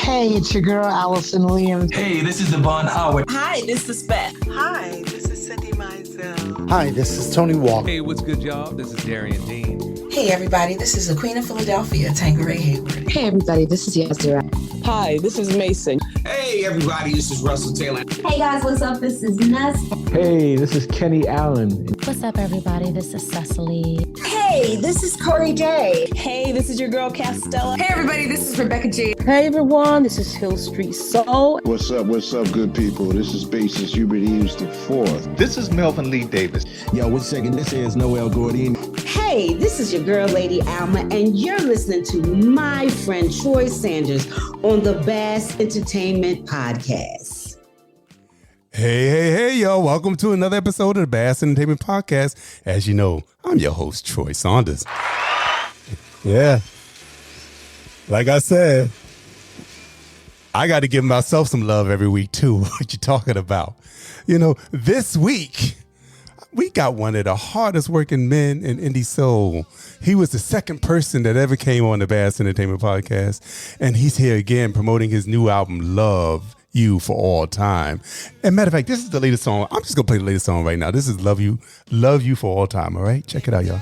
Hey, it's your girl, Allison Williams. Hey, this is Devon Howard. Hi, this is Beth. Hi, this is Cindy Mizell. Hi, this is Tony Walker. Hey, what's good, y'all? This is Darian Dean. Hey, everybody, this is the Queen of Philadelphia, Tanqueray Hayward. Hey, everybody, this is Yasdira. Hi, this is Mason. Hey, everybody, this is Russell Taylor. Hey, guys, what's up? This is Ness. Hey, this is Kenny Allen. What's up, everybody? This is Cecily. Hey, this is Corey Day. Hey, this is your girl, Castella. Hey, everybody, this is Rebecca G. Hey, everyone, this is Hill Street Soul. What's up, good people? This is bassist Hubert Eves the Fourth. This is Melvin Lee Davis. Yo, wait a second, this is Noel Gordon. Hey, this is your girl, Lady Alma, and you're listening to my friend Troy Sanders on the Bass Entertainment Podcast. Hey, y'all. Welcome to another episode of the Bass Entertainment Podcast. As you know, I'm your host, Troy Saunders. Yeah. Like I said, I got to give myself some love every week, too. What you talking about? You know, this week, we got one of the hardest working men in indie soul. He was the second person that ever came on the Bass Entertainment Podcast. And he's here again promoting his new album, Love You for All Time. And matter of fact, this is the latest song. I'm just going to play the latest song right now. This is Love You for All Time. All right? Check it out, y'all.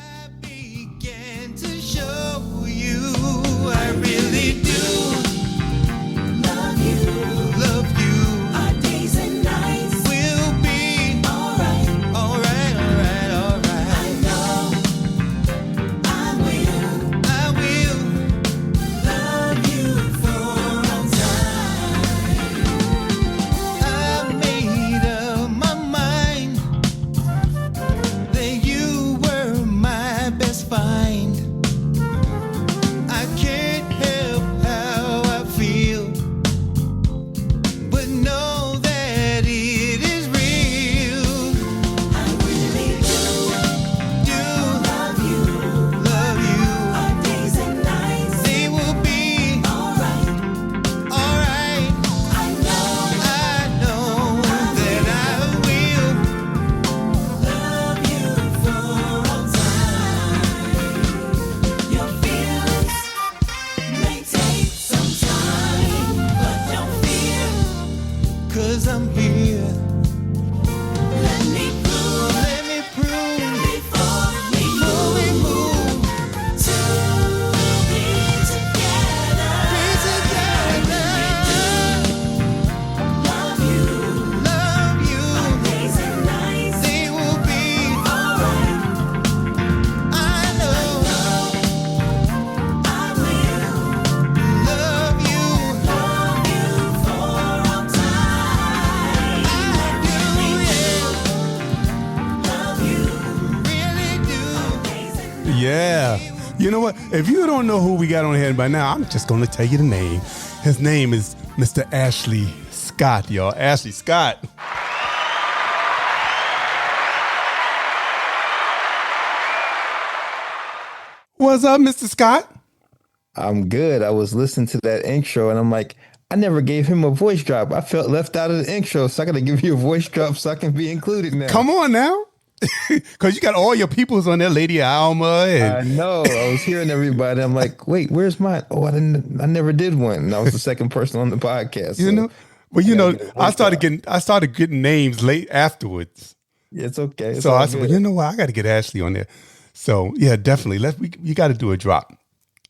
Yeah. You know what? If you don't know who we got on here by now, I'm just going to tell you the name. His name is Mr. Ashley Scott, y'all. Ashley Scott. What's up, Mr. Scott? I'm good. I was listening to that intro and I'm like, I never gave him a voice drop. I felt left out of the intro, so I got to give you a voice drop so I can be included now. Come on now. Because you got all your peoples on there, Lady Alma. And I know. I was hearing everybody. I'm like, wait, where's mine? Oh, I never did one. And I was the second person on the podcast. You know? Well, you know, I started getting names late afterwards. Yeah, it's okay. It's so I said, well, you know what? I got to get Ashley on there. So yeah, definitely. You got to do a drop.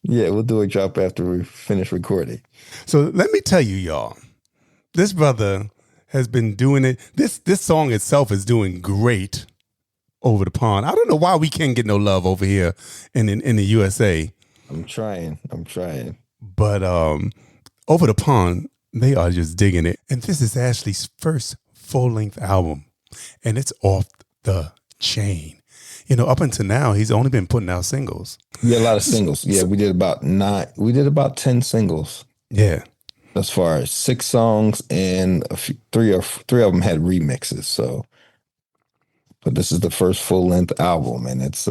Yeah, we'll do a drop after we finish recording. So let me tell you, y'all, this brother has been doing it. This song itself is doing great over the pond. I don't know why we can't get no love over here in the USA. I'm trying. But over the pond, they are just digging it. And this is Ashley's first full-length album. And it's off the chain. You know, up until now, he's only been putting out singles. Yeah, a lot of singles. Yeah, we did about 10 singles. Yeah. As far as 6 songs and three of them had remixes. So, but this is the first full-length album, and it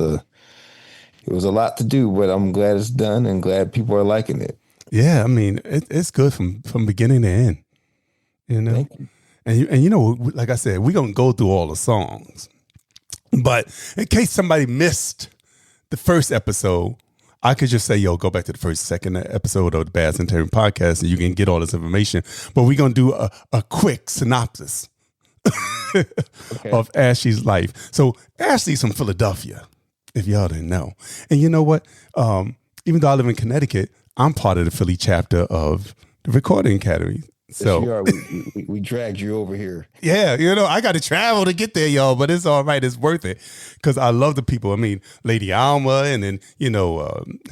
was a lot to do, but I'm glad it's done and glad people are liking it. Yeah, I mean, it's good from beginning to end. You know? Thank you. And you know, like I said, we're going to go through all the songs. But in case somebody missed the first episode, I could just say, yo, go back to the second episode of the Bass and Terry podcast and you can get all this information. But we're going to do a quick synopsis of Ashley's life. So Ashley's from Philadelphia, if y'all didn't know. And you know what? Even though I live in Connecticut, I'm part of the Philly chapter of the Recording Academy. So yes, you are. We dragged you over here. Yeah, I got to travel to get there, y'all, but it's all right. It's worth it because I love the people. I mean, Lady Alma and then,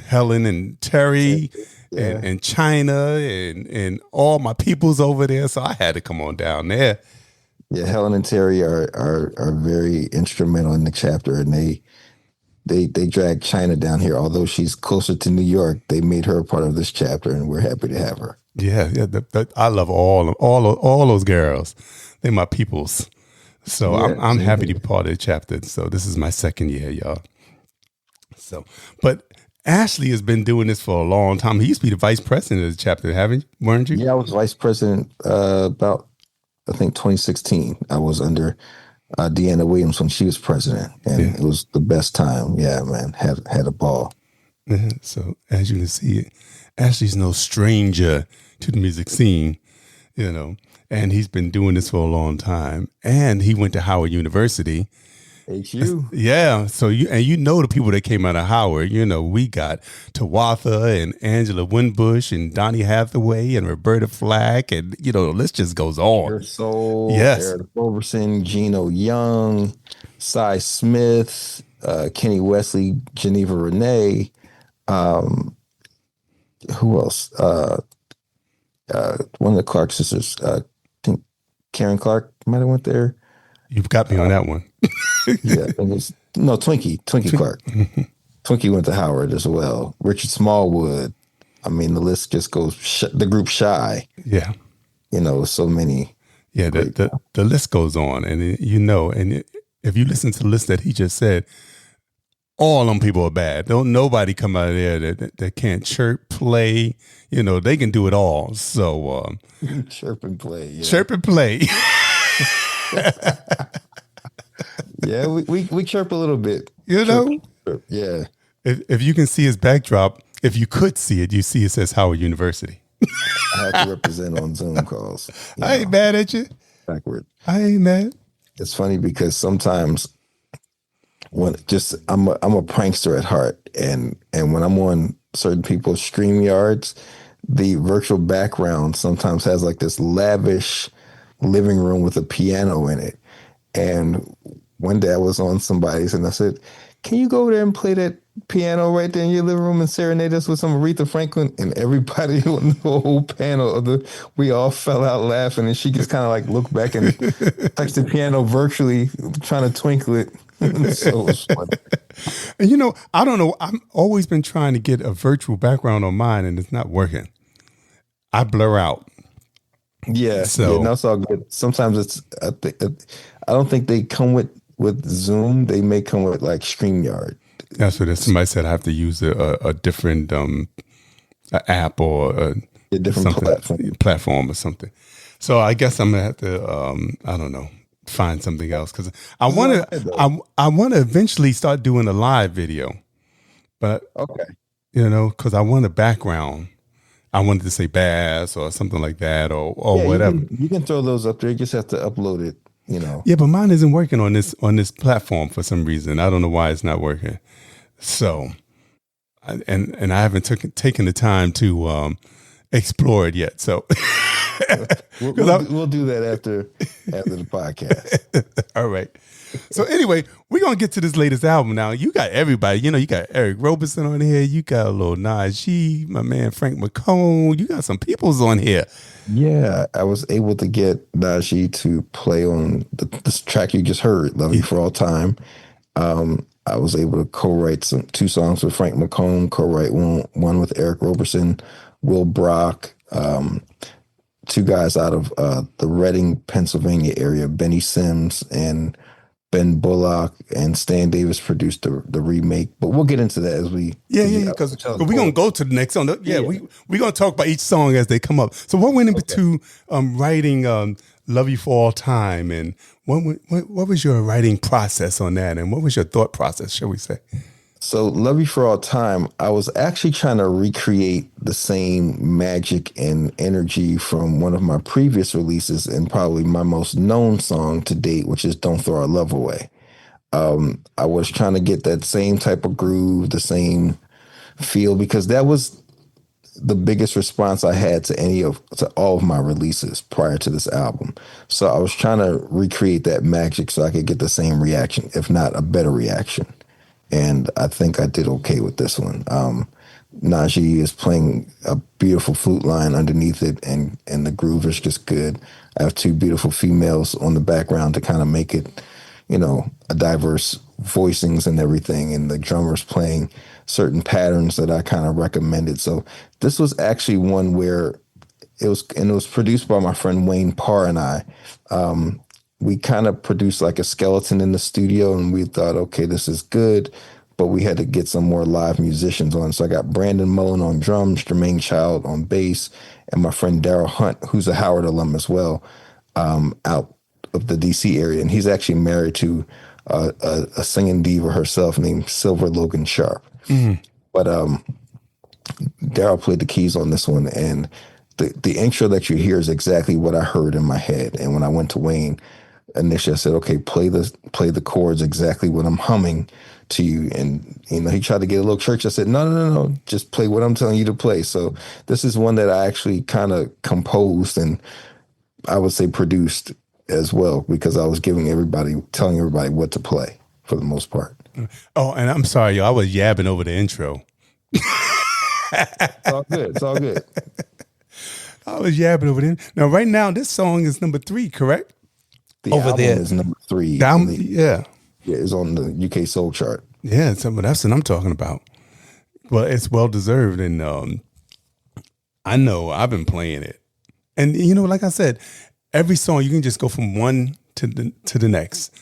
Helen and Terry and China and all my peoples over there. So I had to come on down there. Yeah, Helen and Terry are very instrumental in the chapter, and they dragged China down here. Although she's closer to New York, they made her a part of this chapter, and we're happy to have her. Yeah. I love all those girls. They're my peoples. So I'm happy to be part of the chapter. So this is my second year, y'all. So, but Ashley has been doing this for a long time. He used to be the vice president of the chapter, weren't you? Yeah, I was vice president about, I think, 2016. I was under Deanna Williams when she was president, and it was the best time. Yeah, man, had a ball. Yeah, so as you can see, Ashley's no stranger to the music scene, and he's been doing this for a long time. And he went to Howard University. HU. Yeah. So the people that came out of Howard, we got Tawatha and Angela Winbush and Donny Hathaway and Roberta Flack, and the list just goes on. Eric Soul, yes, Eric Roberson, Gino Young, Cy Smith, Kenny Wesley, Geneva Renee. Who else? One of the Clark sisters. I think Karen Clark might have went there. You've got me on that one. Yeah, it was Twinkie Clark. Twinkie went to Howard as well. Richard Smallwood. I mean, the list just goes. The group Shy. Yeah, so many. Yeah, the list goes on, and if you listen to the list that he just said, all them people are bad. Don't nobody come out of there that can't chirp, play. They can do it all. So chirp and play. Yeah. Chirp and play. Yeah, we chirp a little bit. Chirp. Yeah. If you can see his backdrop, if you could see it, you see it says Howard University. I have to represent on Zoom calls. I ain't mad at you. Backward. I ain't mad. It's funny because sometimes I'm a prankster at heart, and when I'm on certain people's StreamYards, the virtual background sometimes has like this lavish living room with a piano in it. And one day I was on somebody's and I said, "Can you go over there and play that piano right there in your living room and serenade us with some Aretha Franklin?" And everybody on the whole panel we all fell out laughing, and she just kind of like looked back and touched the piano virtually, trying to twinkle it. So it was funny. And I don't know. I've always been trying to get a virtual background on mine, and it's not working. I blur out. Yeah, so that's all good. Sometimes I don't think they come with Zoom. They may come with like StreamYard. That's what somebody said. I have to use a different app or a different platform or something. So I guess I'm gonna have to I don't know, find something else because I want to eventually start doing a live video, but because I want a background. I wanted to say bass or something like that or whatever. You can throw those up there. You just have to upload it, Yeah, but mine isn't working on this platform for some reason. I don't know why it's not working. So, and I haven't taken the time to explore it yet. So, we'll do that after the podcast. All right. So anyway, we're going to get to this latest album now. You got everybody. You got Eric Roberson on here. You got a little Najee, my man Frank McCone. You got some peoples on here. Yeah, I was able to get Najee to play on this track you just heard, Love You For All Time. I was able to co-write 2 songs with Frank McCone, co-write one with Eric Roberson, Will Brock, 2 guys out of the Reading, Pennsylvania area, Benny Sims and Ben Bullock, and Stan Davis produced the remake. But we'll get into that as we because we're gonna go to the next song. We're gonna talk about each song as they come up. So what went into writing Love You For All Time, and what was your writing process on that, and what was your thought process, shall we say? So Love You for All Time, I was actually trying to recreate the same magic and energy from one of my previous releases and probably my most known song to date, which is Don't Throw Our Love Away. I was trying to get that same type of groove, the same feel, because that was the biggest response I had to all of my releases prior to this album. So I was trying to recreate that magic so I could get the same reaction, if not a better reaction. And I think I did okay with this one. Najee is playing a beautiful flute line underneath it, and the groove is just good. I have two beautiful females on the background to kind of make it, a diverse voicings and everything, and the drummers playing certain patterns that I kind of recommended. So this was actually one where it was produced by my friend Wayne Parr and I. We kind of produced like a skeleton in the studio, and we thought, okay, this is good, but we had to get some more live musicians on. So I got Brandon Mullen on drums, Jermaine Child on bass, and my friend Daryl Hunt, who's a Howard alum as well, out of the DC area. And he's actually married to a singing diva herself named Silver Logan Sharp. Mm-hmm. But Daryl played the keys on this one, and the intro that you hear is exactly what I heard in my head. And when I went to Wayne, initially I said, okay, play the chords exactly what I'm humming to you. And, he tried to get a little church. I said, no, just play what I'm telling you to play. So this is one that I actually kind of composed and I would say produced as well, because I was telling everybody what to play for the most part. Oh, and I'm sorry, I was yabbing over the intro. It's all good. It's all good. I was yabbing over there. Now, right now, this song is number 3, correct? The album is number 3. Yeah, it's on the UK Soul Chart. Yeah, that's what I'm talking about. Well, it's well deserved, and I know I've been playing it, and like I said, every song you can just go from one to the next.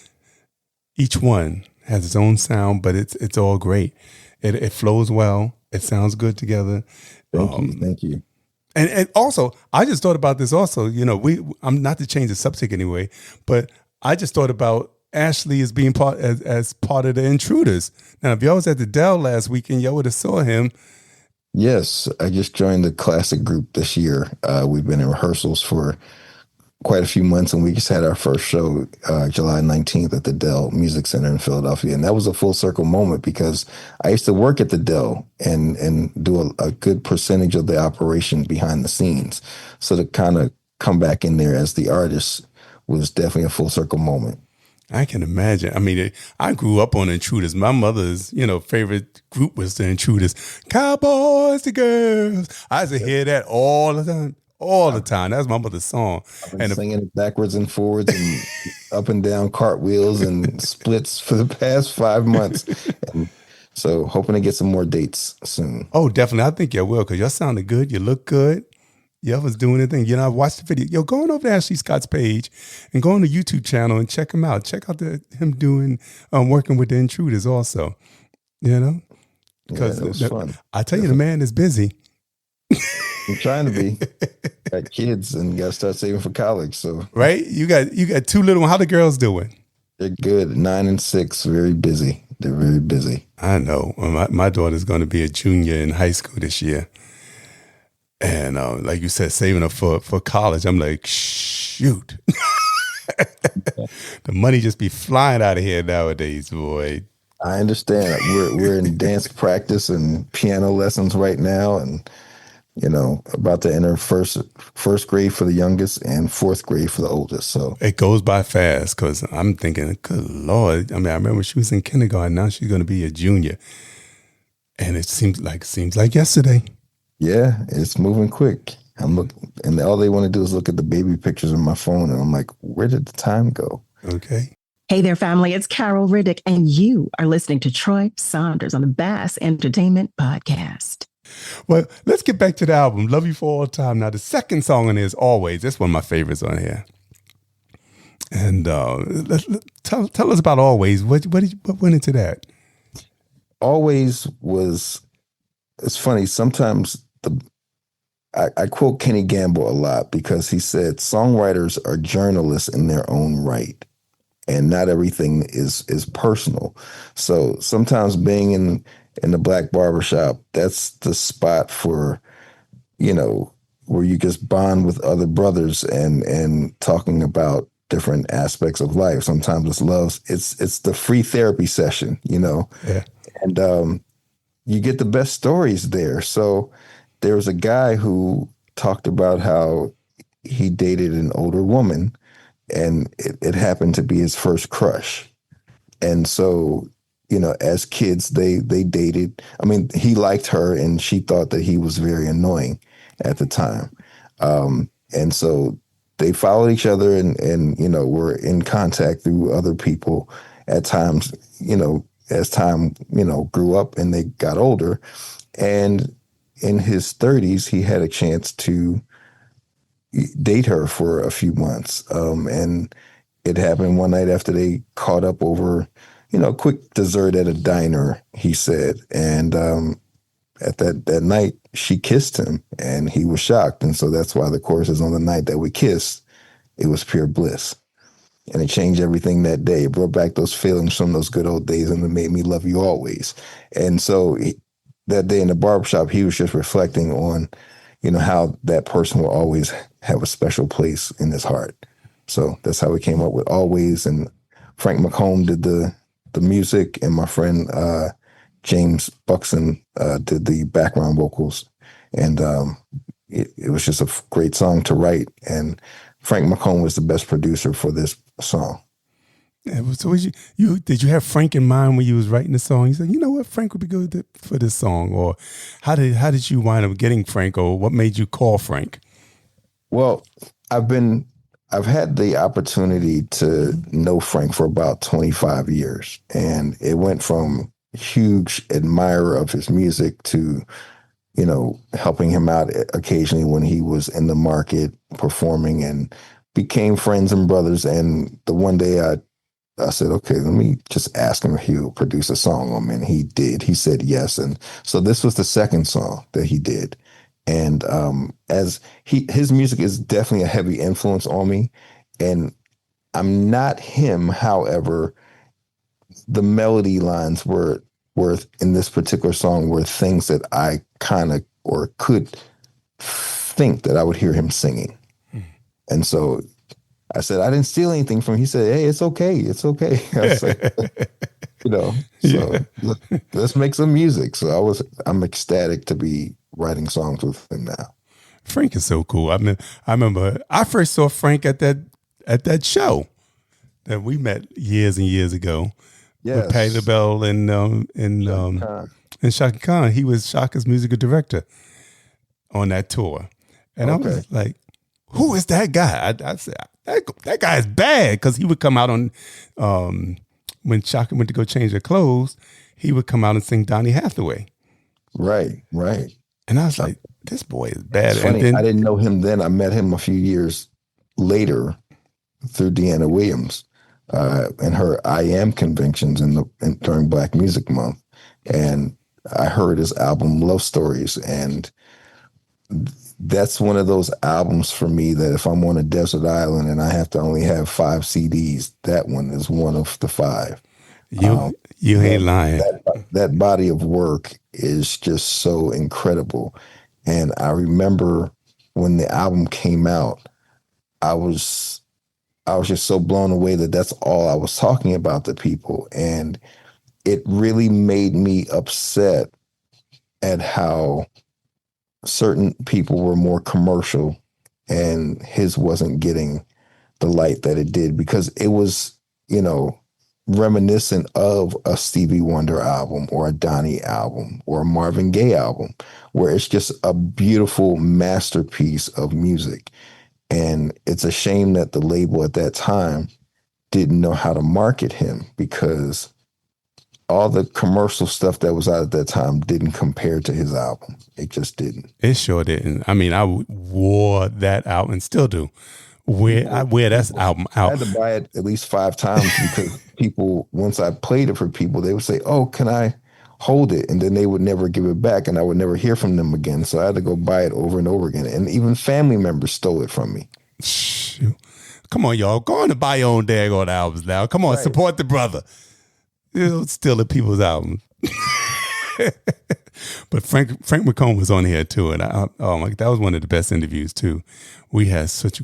Each one has its own sound, but it's all great. It flows well. It sounds good together. Thank you. And also, I just thought about this also, I'm not to change the subject anyway, but I just thought about Ashley as being as part of the Intruders. Now, if y'all was at the Dell last weekend, y'all would have saw him. Yes, I just joined the classic group this year. We've been in rehearsals for quite a few months, and we just had our first show July 19th at the Dell Music Center in Philadelphia. And that was a full circle moment because I used to work at the Dell and do a good percentage of the operation behind the scenes. So to kind of come back in there as the artist was definitely a full circle moment. I can imagine. I mean, I grew up on Intruders. My mother's, favorite group was the Intruders. Cowboys, the girls. I used to hear that all the time. All the time. That's my mother's song. I've been singing it backwards and forwards and up and down cartwheels and splits for the past 5 months. And so hoping to get some more dates soon. Oh, definitely. I think you will, because y'all sounded good. You look good. Y'all was doing the thing. I watched the video. Yo, go on over to Ashley Scott's page and go on the YouTube channel and check him out. Check out him doing, working with the Intruders also. Because it was fun. I tell you, the man is busy. I'm trying to be. Got kids and got to start saving for college. So right, you got 2 little ones. How the girls doing? They're good. 9 and 6. Very busy. They're very busy. I know. My daughter's going to be a junior in high school this year, and like you said, saving up for college. I'm like, shoot. The money just be flying out of here nowadays, boy. I understand. We're in dance practice and piano lessons right now, and about to enter first grade for the youngest and 4th grade for the oldest. So it goes by fast, because I'm thinking, good Lord. I mean, I remember she was in kindergarten. Now she's going to be a junior, and it seems like yesterday. Yeah, it's moving quick. I'm looking, and all they want to do is look at the baby pictures on my phone, and I'm like, where did the time go? Okay. Hey there, family. It's Carol Riddick, and you are listening to Troy Saunders on the Bass Entertainment Podcast. Well, let's get back to the album, Love You for All Time. Now, the second song on there is Always. That's one of my favorites on here. And tell us about Always. What went into that? Always it's funny. Sometimes I quote Kenny Gamble a lot because he said songwriters are journalists in their own right. and not everything is personal. So sometimes being in the black barbershop, that's the spot for, where you just bond with other brothers and talking about different aspects of life. Sometimes it's love. It's the free therapy session, Yeah. And you get the best stories there. So there was a guy who talked about how he dated an older woman, and it happened to be his first crush. And so, as kids, they dated. I mean, he liked her and she thought that he was very annoying at the time. And so they followed each other and were in contact through other people at times, as time, grew up and they got older. And in his 30s, he had a chance to date her for a few months. And it happened one night after they caught up over, quick dessert at a diner, he said. And at that night, she kissed him and he was shocked. And so that's why the chorus is, on the night that we kissed, it was pure bliss. And it changed everything that day. It brought back those feelings from those good old days, and it made me love you always. And so that day in the barbershop, he was just reflecting on, how that person will always have a special place in his heart. So that's how we came up with Always. And Frank McComb did the music, and my friend James Buxton did the background vocals. And it was just a great song to write. And Frank McComb was the best producer for this song. Yeah, so did you have Frank in mind when you was writing the song? You said, you know what, Frank would be good for this song, or how did you wind up getting Frank, or what made you call Frank? Well, I've had the opportunity to know Frank for about 25 years, and it went from huge admirer of his music to, helping him out occasionally when he was in the market performing, and became friends and brothers. And the one day I said, okay, let me just ask him if he would produce a song on me. And he did. He said yes. And so this was the second song that he did. And his music is definitely a heavy influence on me. And I'm not him. However, the melody lines were in this particular song were things that I kind of or could think that I would hear him singing. And so I said, I didn't steal anything from him. He said, hey, it's okay. It's okay. I was like, let's make some music. So I'm ecstatic to be writing songs with him now. Frank is so cool. I remember I first saw Frank at that show that we met years and years ago. Yes. With Patti LaBelle and Shaka Khan. He was Shaka's musical director on that tour. And I was like, who is that guy? I said, that guy is bad, because he would come out on, when Shaka went to go change her clothes, he would come out and sing Donny Hathaway. Right. And I was like, this boy is bad. It's funny, and then, I didn't know him then. I met him a few years later through Deanna Williams and her I Am conventions during Black Music Month. And I heard his album Love Stories, and that's one of those albums for me that if I'm on a desert island and I have to only have 5 CDs, that one is one of the 5. You ain't lying. That body of work is just so incredible. And I remember when the album came out, I was just so blown away that that's all I was talking about to people. And it really made me upset at how certain people were more commercial and his wasn't getting the light that it did, because it was, reminiscent of a Stevie Wonder album or a Donny album or a Marvin Gaye album, where it's just a beautiful masterpiece of music. And it's a shame that the label at that time didn't know how to market him, because all the commercial stuff that was out at that time didn't compare to his album. It just didn't. It sure didn't. I mean, I wore that out and still do. I wear that album out. I had to buy it at least 5 times because people, once I played it for people, they would say, oh, can I hold it? And then they would never give it back, and I would never hear from them again. So I had to go buy it over and over again. And even family members stole it from me. Shoot. Come on, y'all. Go on and buy your own daggone albums now. Come on, support the brother. You know, stealing people's albums. But Frank McComb was on here too, and that was one of the best interviews too. He has such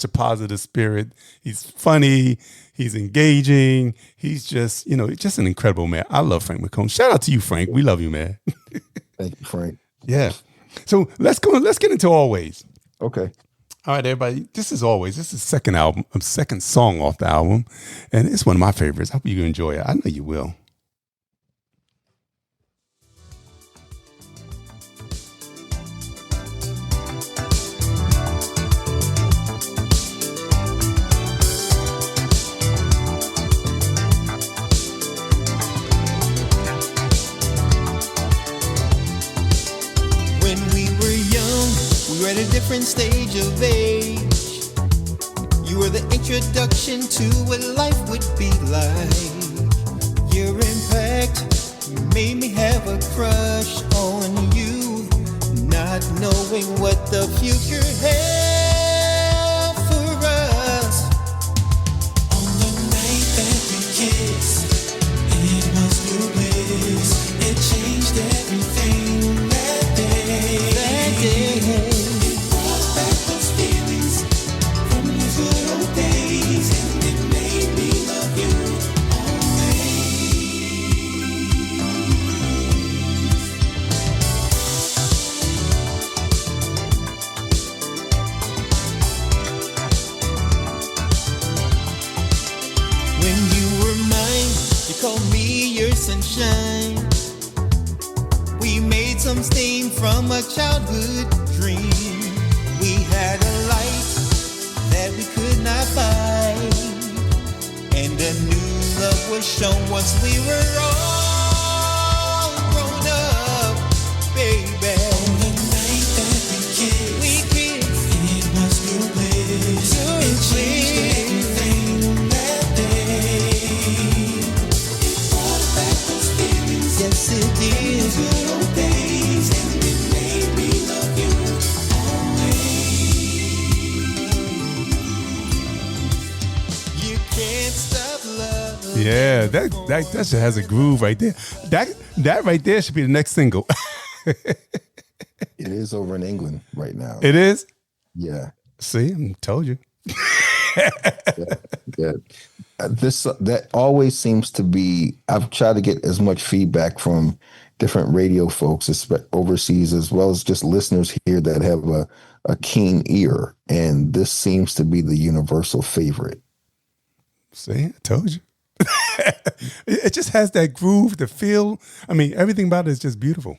a positive spirit. He's funny. He's engaging. He's just an incredible man. I love Frank McComb. Shout out to you, Frank. We love you, man. Thank you, Frank. Yeah. So let's get into Always. Okay. All right, everybody. This is Always. This is second song off the album, and it's one of my favorites. I hope you enjoy it. I know you will. At a different stage of age, you were the introduction to what life would be like. Your impact made me have a crush on you, not knowing what the future held for us. On the night that we kissed, it was new bliss. It changed everything that day. Sunshine. We made some steam from a childhood dream. We had a light that we could not buy, and a new love was shown once we were all grown up, baby. On the night that we kissed, it was new bliss. It changed everything that day. Yes, it is. Good old days, and it made me love you always. You can't stop loving. Yeah, that shit has a groove right there. That right there should be the next single. It is over in England right now. It is? Yeah. See, I told you. Yeah. That always seems to be. I've tried to get as much feedback from different radio folks, overseas, as well as just listeners here that have a keen ear, and this seems to be the universal favorite. See, I told you. It just has that groove, the feel. I mean, everything about it is just beautiful.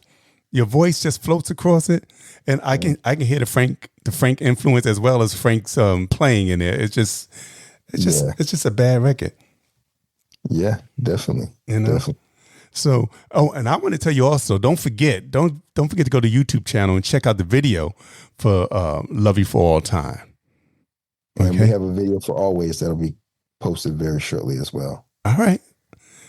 Your voice just floats across it, and I can hear the Frank influence as well as Frank's playing in there. It's just a bad record. Yeah, definitely. Definitely. So, and I want to tell you also, don't forget to go to the YouTube channel and check out the video for "Love You for All Time." Okay? And we have a video for Always that'll be posted very shortly as well. All right.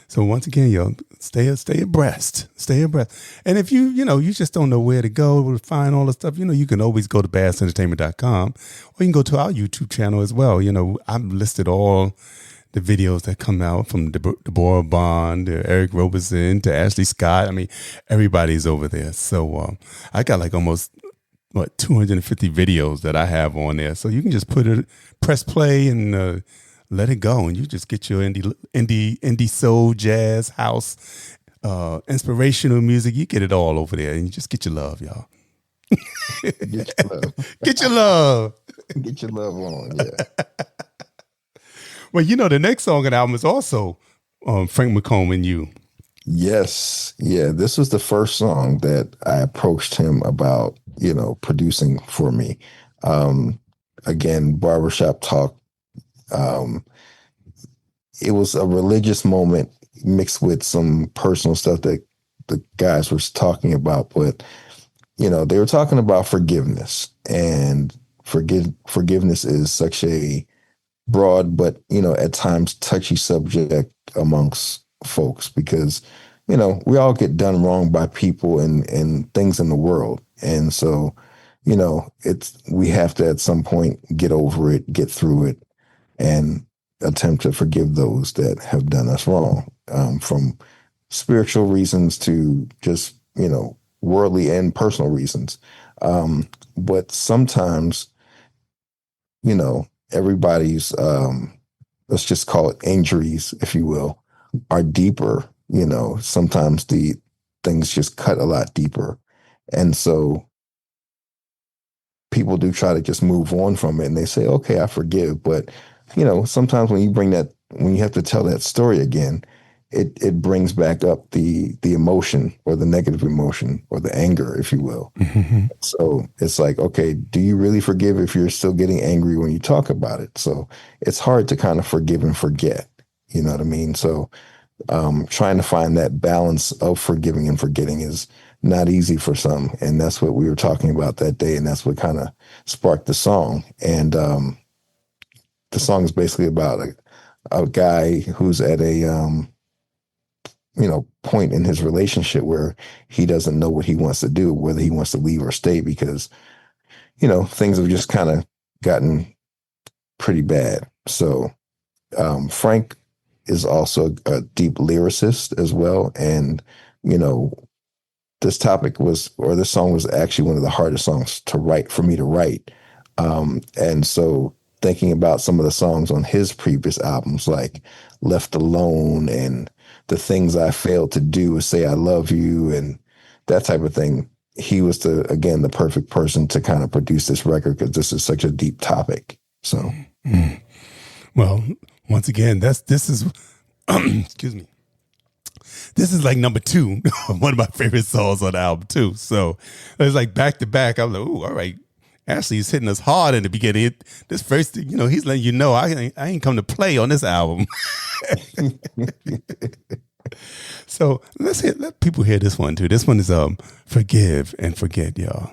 So once again, stay abreast. And if you just don't know where to go to find all the stuff, you can always go to bassentertainment.com, or you can go to our YouTube channel as well. I've listed all the videos that come out, from Deborah Bond to Eric Roberson to Ashley Scott. I mean, everybody's over there. So I got like almost 250 videos that I have on there. So you can just press play and let it go, and you just get your indie soul, jazz, house, inspirational music. You get it all over there, and you just get your love, y'all. Get your love. Get your love on, yeah. Well, the next song on the album is also Frank McComb and You. Yes. Yeah, this was the first song that I approached him about, producing for me. Again, barbershop talk. It was a religious moment mixed with some personal stuff that the guys were talking about, but they were talking about forgiveness, and forgiveness is such a broad but at times touchy subject amongst folks, because we all get done wrong by people and things in the world, and so we have to at some point get over it, get through it, and attempt to forgive those that have done us wrong, from spiritual reasons to just, worldly and personal reasons. But sometimes, everybody's, let's just call it injuries, if you will, are deeper. Sometimes the things just cut a lot deeper. And so people do try to just move on from it and they say, okay, I forgive. But, sometimes when you have to tell that story again, it brings back up the emotion or the negative emotion or the anger, if you will. Mm-hmm. So it's like, okay, do you really forgive if you're still getting angry when you talk about it? So it's hard to kind of forgive and forget, you know what I mean? So trying to find that balance of forgiving and forgetting is not easy for some. And that's what we were talking about that day. And that's what kind of sparked the song. And the song is basically about a guy who's at a, point in his relationship where he doesn't know what he wants to do, whether he wants to leave or stay, because, things have just kind of gotten pretty bad. So Frank is also a deep lyricist as well. And, this song was actually one of the hardest songs for me to write. And so thinking about some of the songs on his previous albums, like Left Alone and The Things I Failed to Do is Say I Love You and that type of thing, he was the perfect person to kind of produce this record because this is such a deep topic. So, well, once again, this is, excuse me. This is like number 2, one of my favorite songs on the album too. So it's like back to back. I'm like, ooh, all right. Ashley's hitting us hard in the beginning. This first, he's letting you know I ain't come to play on this album. So let people hear this one too. This one is Forgive and Forget, y'all.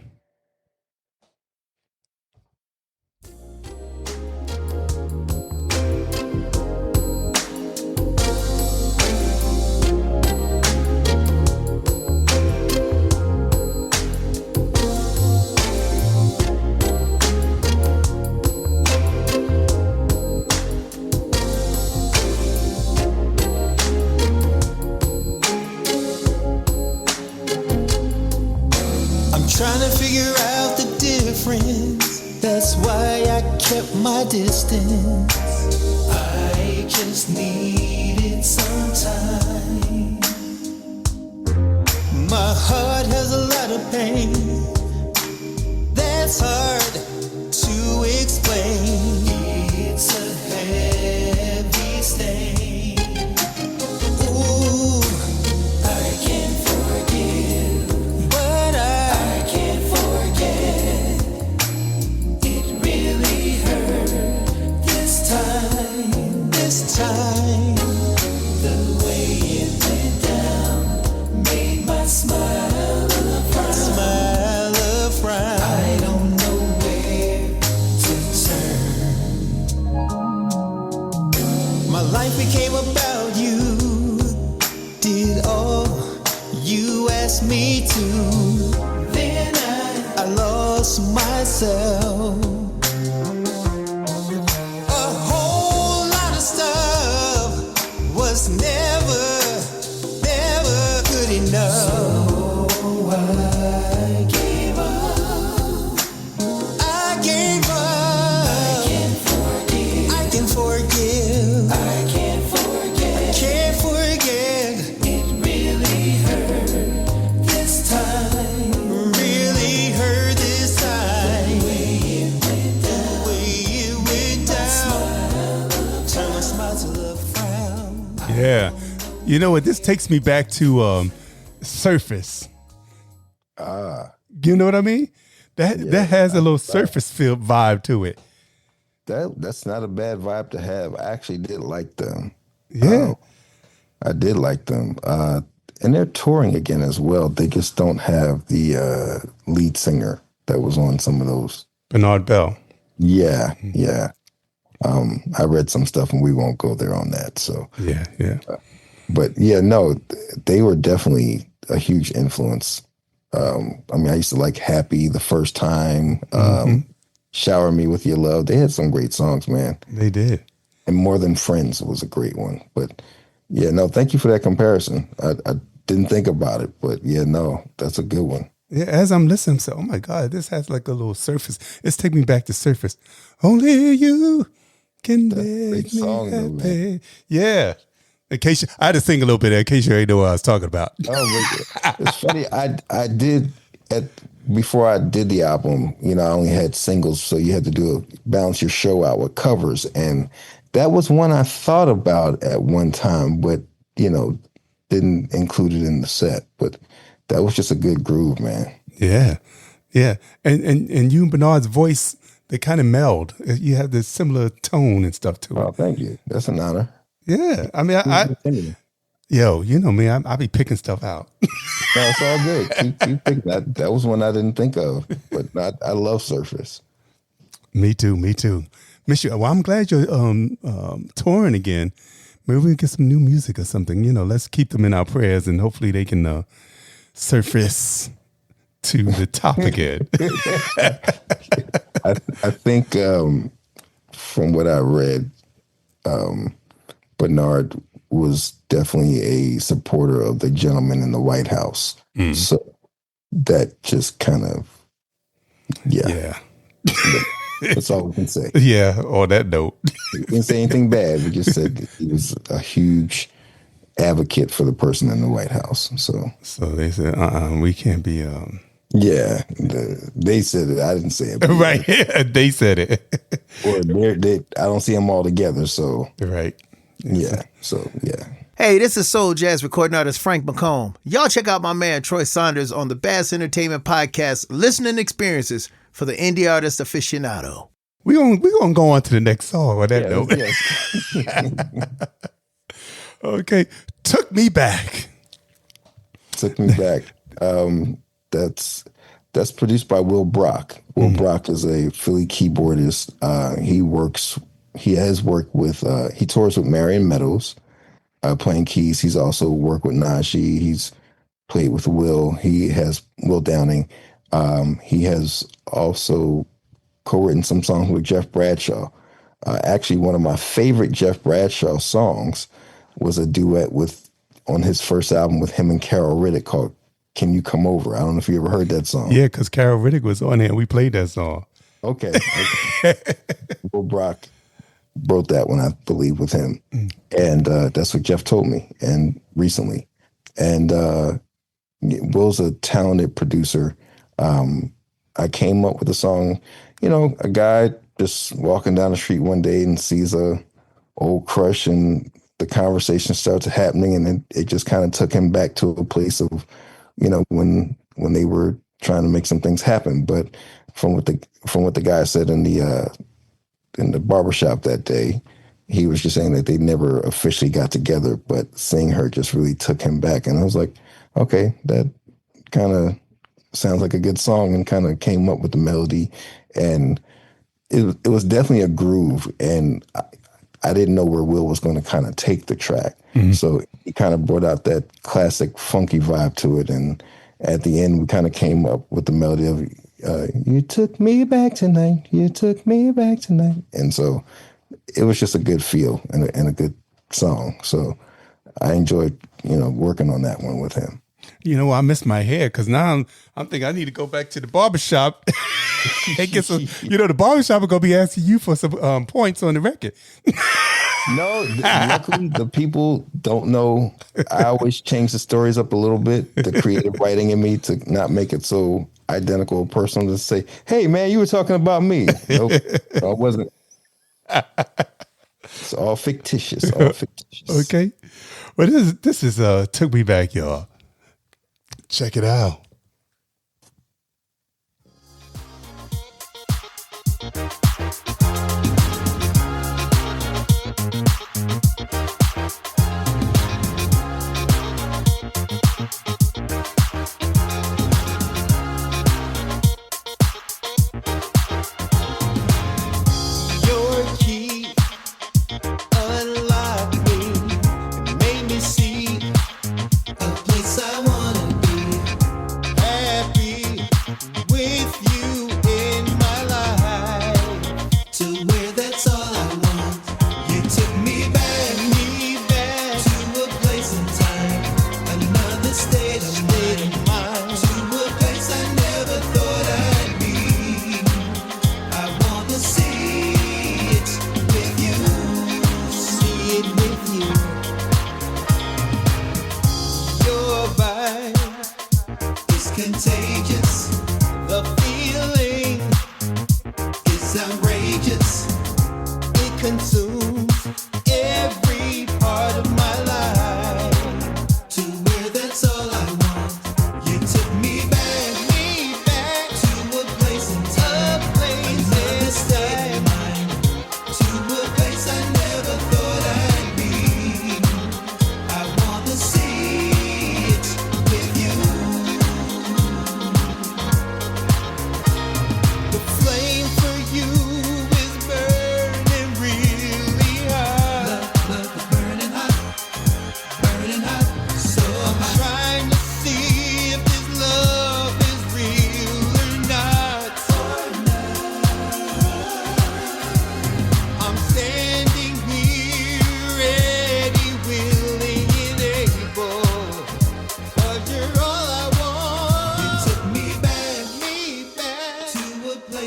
Trying to figure out the difference. That's why I kept my distance. I just needed some time. My heart has a lot of pain. That's hard to explain. It's a heavy stain. Ooh, I can't forgive, but I can't forget. It really hurt this time. The way it went down made my smile a frown. I don't know where to turn. My life became about you. Did all you asked me to. Then I lost myself. A whole lot of stuff was never good enough. So I gave up. I gave up. I can forgive. I can forgive. I can't forget. I can't forget. It really hurt this time. Really hurt this time. The way it went down. The way it went down. Turn my smile to a frown. Yeah. You know what? This takes me back to Surface. You know what I mean? That has a little Surface feel vibe to it. That's not a bad vibe to have. I actually did like them. Yeah. I did like them. And they're touring again as well. They just don't have the lead singer that was on some of those. Bernard Bell. Yeah, yeah. I read some stuff and we won't go there on that. So yeah. But yeah, no, they were definitely a huge influence I used to like Happy the First Time, Shower Me With Your Love. They had some great songs, man. They did. And More Than Friends was a great one. But yeah, no, thank you for that comparison. I didn't think about it, but yeah, no, that's a good one. Yeah, as I'm listening, so oh my God, this has like a little surface. It's taking me back to surface. Only you can make me happy. Yeah. In case I had to sing a little bit in case you ain't know what I was talking about. It's funny. I did before I did the album, I only had singles, so you had to balance your show out with covers. And that was one I thought about at one time, but didn't include it in the set. But that was just a good groove, man. Yeah. Yeah. And you and Bernard's voice, they kind of meld. You have this similar tone and stuff too. Oh, thank you. That's an honor. Yeah. I mean, yo, you know me, I be picking stuff out. No, it's all good. Keep picking that. That was one I didn't think of, but I love Surface. Me too. Miss you. Well, I'm glad you're touring again. Maybe we can get some new music or something. Let's keep them in our prayers and hopefully they can surface to the top again. I think from what I read, Bernard was definitely a supporter of the gentleman in the White House. So that just kind of, yeah. That's all we can say. Yeah, on that note. We didn't say anything bad. We just said that he was a huge advocate for the person in the White House. So they said, we can't be... Yeah, they said it. I didn't say it. Right, they said it. Or I don't see them all together, so... Right. Yeah, so, yeah. Hey, this is soul jazz recording artist Frank McComb. Y'all check out my man Troy Saunders on the Bass Entertainment Podcast, Listening Experiences for the Indie Artist Aficionado. We're gonna go on to the next song on that note. Yes. Okay, Took Me Back. Took Me Back. That's produced by Will Brock. Will Brock is a Philly keyboardist. He has worked with, he tours with Marion Meadows, playing keys. He's also worked with Najee. He's played with Will. He has Will Downing. He has also co-written some songs with Jeff Bradshaw. Actually, one of my favorite Jeff Bradshaw songs was a duet on his first album with him and Carol Riddick called Can You Come Over? I don't know if you ever heard that song. Yeah, because Carol Riddick was on there and we played that song. Okay. Will Brock wrote that one, I believe, with him. And that's what Jeff told me recently. And Will's a talented producer. I came up with a song, a guy just walking down the street one day and sees a old crush and the conversation starts happening and it just kind of took him back to a place of, when they were trying to make some things happen. But from what the guy said in the barbershop that day, he was just saying that they never officially got together, but seeing her just really took him back. And I was like, okay, that kind of sounds like a good song, and kind of came up with the melody. And it was definitely a groove. And I didn't know where Will was going to kind of take the track. So he kind of brought out that classic funky vibe to it. And at the end, we kind of came up with the melody of, you took me back tonight, you took me back tonight. And so it was just a good feel and a good song. So I enjoyed, working on that one with him. I missed my hair because now I'm thinking I need to go back to the barbershop and get some, the barbershop are going to be asking you for some points on the record. No, luckily the people don't know. I always change the stories up a little bit, the creative writing in me, to not make it so identical personal, to say, hey man, you were talking about me. Nope, I wasn't. It's all fictitious. Okay. Well, this is Took Me Back, y'all. Check it out.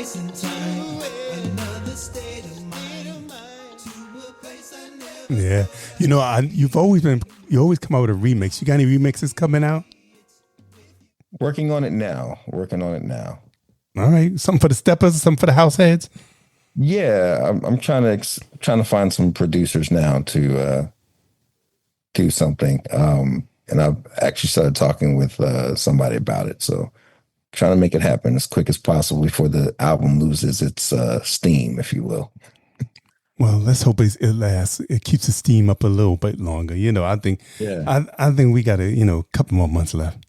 place and time. Another state of mind. To a place I never. Yeah. You know, you always come out with a remix. You got any remixes coming out? Working on it now. All right. Something for the steppers, something for the house heads. Yeah, I'm trying to find some producers now to do something. And I've actually started talking with somebody about it. So trying to make it happen as quick as possible before the album loses its steam, if you will. Well, let's hope it lasts. It keeps the steam up a little bit longer. You know, I think we got a couple more months left.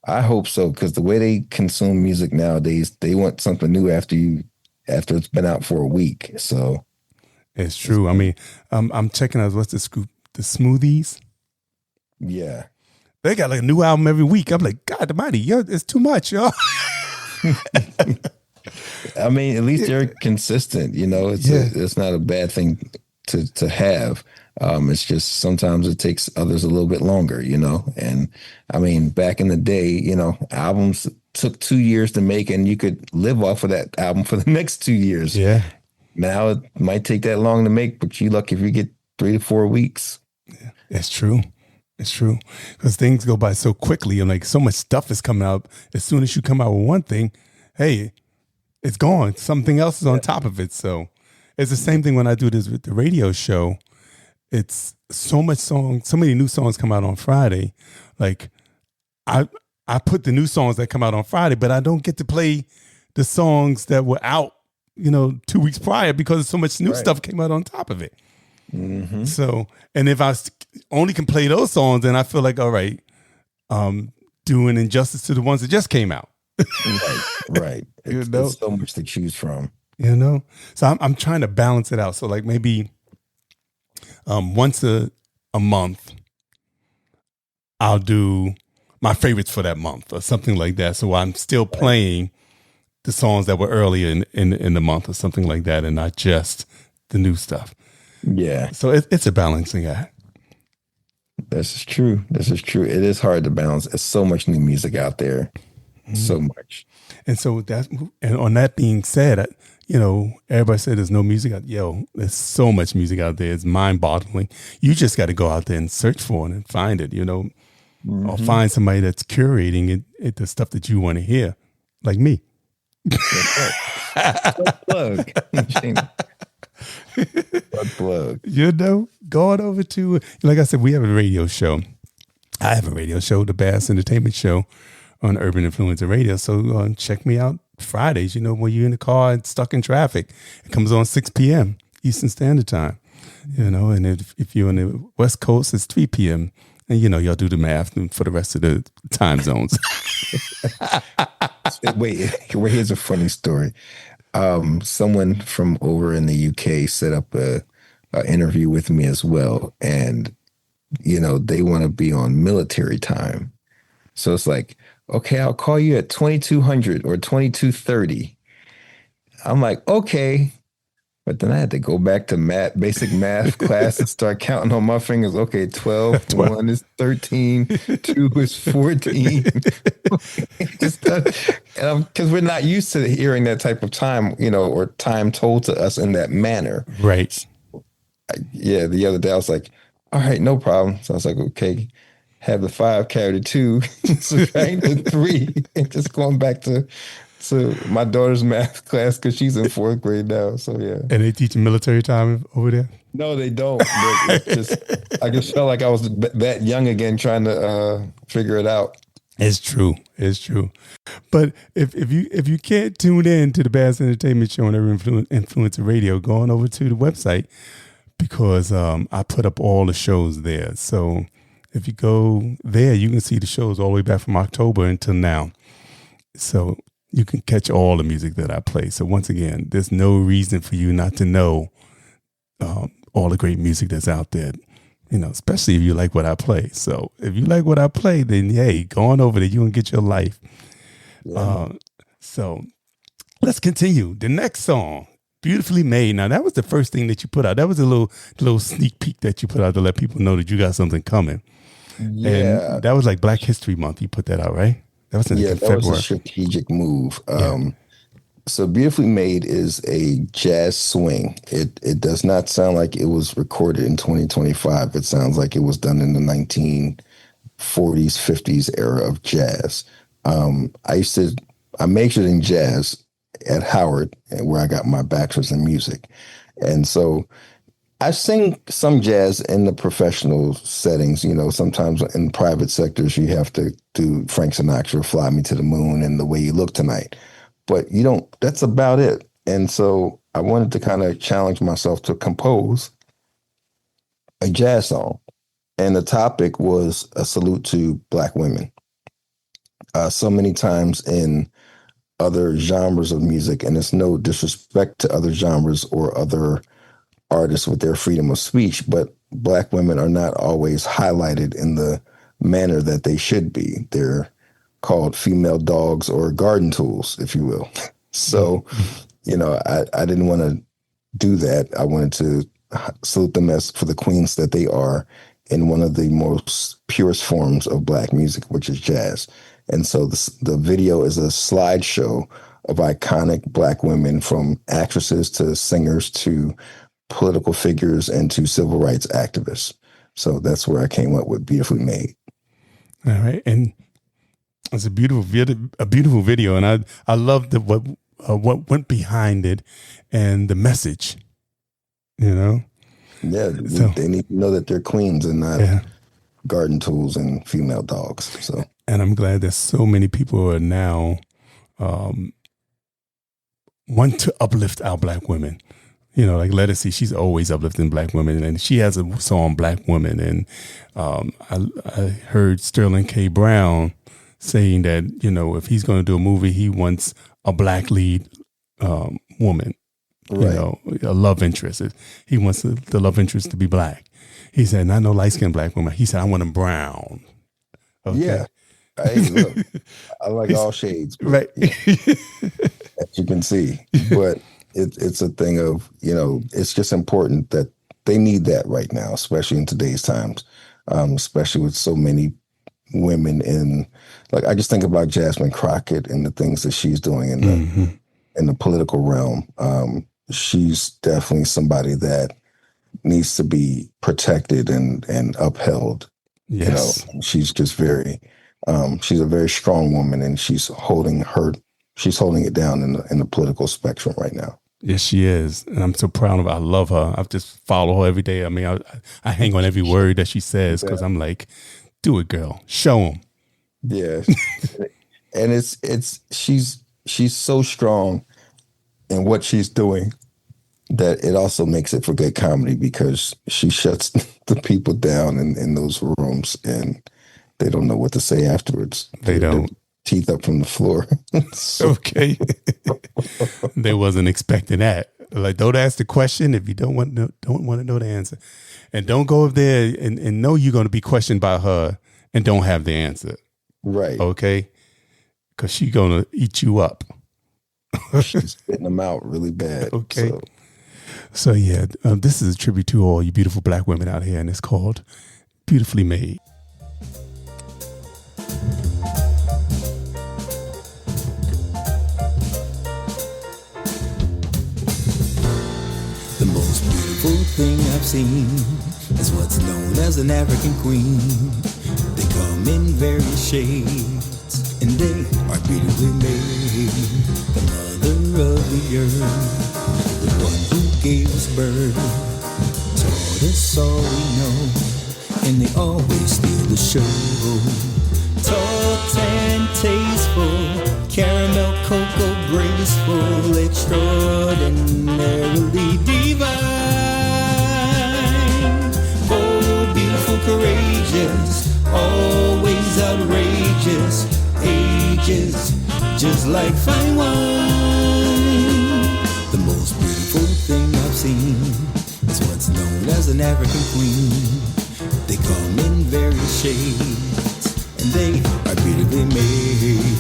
I hope so, because the way they consume music nowadays, they want something new after it's been out for a week. So it's true. I mean, I'm checking out what's this group, the Smoothies. Yeah, they got like a new album every week. I'm like, God Almighty, it's too much, y'all. I mean, at least they're consistent. You know, it's not a bad thing to have. It's just sometimes it takes others a little bit longer, you know. And I mean, back in the day, you know, albums took 2 years to make, and you could live off of that album for the next 2 years. Yeah. Now it might take that long to make, but you're lucky if you get 3 to 4 weeks. Yeah, it's true. It's true, because things go by so quickly, and like so much stuff is coming out. As soon as you come out with one thing, hey, it's gone. Something else is on top of it. So it's the same thing when I do this with the radio show. It's so many new songs come out on Friday. Like I put the new songs that come out on Friday, but I don't get to play the songs that were out, 2 weeks prior, because so much new stuff came out on top of it. Mm-hmm. So, and if I only can play those songs, then I feel like, all right, doing injustice to the ones that just came out. Right. There's so much to choose from. So I'm trying to balance it out. So like maybe once a month, I'll do my favorites for that month or something like that. So I'm still playing the songs that were earlier in the month or something like that, and not just the new stuff. Yeah. So it's a balancing act. This is true. It is hard to balance. There's so much new music out there. Mm-hmm. So much. And so and on that being said, everybody said there's no music out. There's so much music out there. It's mind-boggling. You just got to go out there and search for it and find it, mm-hmm. or find somebody that's curating it, the stuff that you want to hear, like me. Plug. Plug. Going over to, like I said, we have a radio show. I have a radio show, the Bass Entertainment Show on Urban Influencer Radio. So check me out Fridays, when you're in the car and stuck in traffic. It comes on 6 p.m. Eastern Standard Time, and if you're on the West Coast, it's 3 p.m. And, y'all do the math for the rest of the time zones. Wait, here's a funny story. Someone from over in the UK set up a interview with me as well. And, they want to be on military time. So it's like, okay, I'll call you at 2200 or 2230. I'm like, okay. But then I had to go back to basic math class and start counting on my fingers. Okay, 12, 1 is 13, 2 is 14. Because we're not used to hearing that type of time, or time told to us in that manner. Right. The other day I was like, all right, no problem. So I was like, okay, have the 5 carry the 2, subtract the 3, and just going back to my daughter's math class because she's in 4th grade now. So yeah. And they teach military time over there? No, they don't. But I just felt like I was that young again, trying to figure it out. It's true. But if you can't tune in to the Bass Entertainment Show on Urban Influencer Radio, go on over to the website, because I put up all the shows there. So if you go there, you can see the shows all the way back from October until now. So you can catch all the music that I play. So once again, there's no reason for you not to know all the great music that's out there, especially if you like what I play. So if you like what I play, then hey, go on over there. You can get your life. Yeah. So let's continue. The next song, Beautifully Made. Now, that was the first thing that you put out. That was a little sneak peek that you put out to let people know that you got something coming. Yeah. And that was like Black History Month. You put that out, right? That was in February. That was a strategic move. So Beautifully Made is a jazz swing. It does not sound like it was recorded in 2025. It sounds like it was done in the 1940s, 50s era of jazz. I majored in jazz at Howard, where I got my bachelor's in music. And so I sing some jazz in the professional settings. You know, sometimes in private sectors, you have to do Frank Sinatra, Fly Me to the Moon, and The Way You Look Tonight. But that's about it. And so I wanted to kind of challenge myself to compose a jazz song. And the topic was a salute to Black women. So many times in other genres of music, and it's no disrespect to other genres or other artists with their freedom of speech, but Black women are not always highlighted in the manner that they should be. They're called female dogs or garden tools, if you will. So, I didn't want to do that. I wanted to salute them as for the queens that they are in one of the most purest forms of Black music, which is jazz. And so the video is a slideshow of iconic Black women, from actresses to singers to political figures and to civil rights activists. So that's where I came up with Beautifully Made. All right. And it's a beautiful video, and I love what went behind it and the message. Yeah, they need to know that they're queens and not garden tools and female dogs. So, and I'm glad that so many people are now want to uplift our Black women. Like Lettucey, she's always uplifting Black women, and she has a song, Black Women. And I heard Sterling K. Brown saying that, if he's going to do a movie, he wants a Black lead woman, right. A love interest. He wants the love interest to be Black. He said, not no light-skinned Black woman. He said, I want them brown. Okay. Yeah. Hey, look, I like all shades. Right. As you can see. But it's a thing of, it's just important that they need that right now, especially in today's times, especially with so many women in, like, I just think about Jasmine Crockett and the things that she's doing in the political realm. She's definitely somebody that needs to be protected and upheld. Yes. She's just she's a very strong woman, and she's holding it down in the political spectrum right now. Yes, she is. And I'm so proud of her. I love her. I just follow her every day. I mean, I hang on every word that she says, because I'm like, do it, girl. Show them. Yeah. And she's so strong in what she's doing that it also makes it for good comedy, because she shuts the people down in those rooms, and they don't know what to say afterwards. They don't. Teeth up from the floor. Okay. They wasn't expecting that. Like, don't ask the question if you don't want to know the answer. And don't go up there and know you're going to be questioned by her and don't have the answer. Right. Okay? Because she's going to eat you up. She's spitting them out really bad. Okay. So yeah, this is a tribute to all you beautiful Black women out here, and it's called Beautifully Made. The most beautiful thing I've seen is what's known as an African queen. They come in various shades, and they are beautifully made. The mother of the earth, the one who gave us birth, taught us all we know, and they always steal the show. Tart and tasteful, caramel cocoa graceful, extraordinarily divine. Oh, beautiful, courageous, always outrageous, ages just like fine wine. The most beautiful thing I've seen is what's known as an African queen. They come in various shades, and they are beautifully made.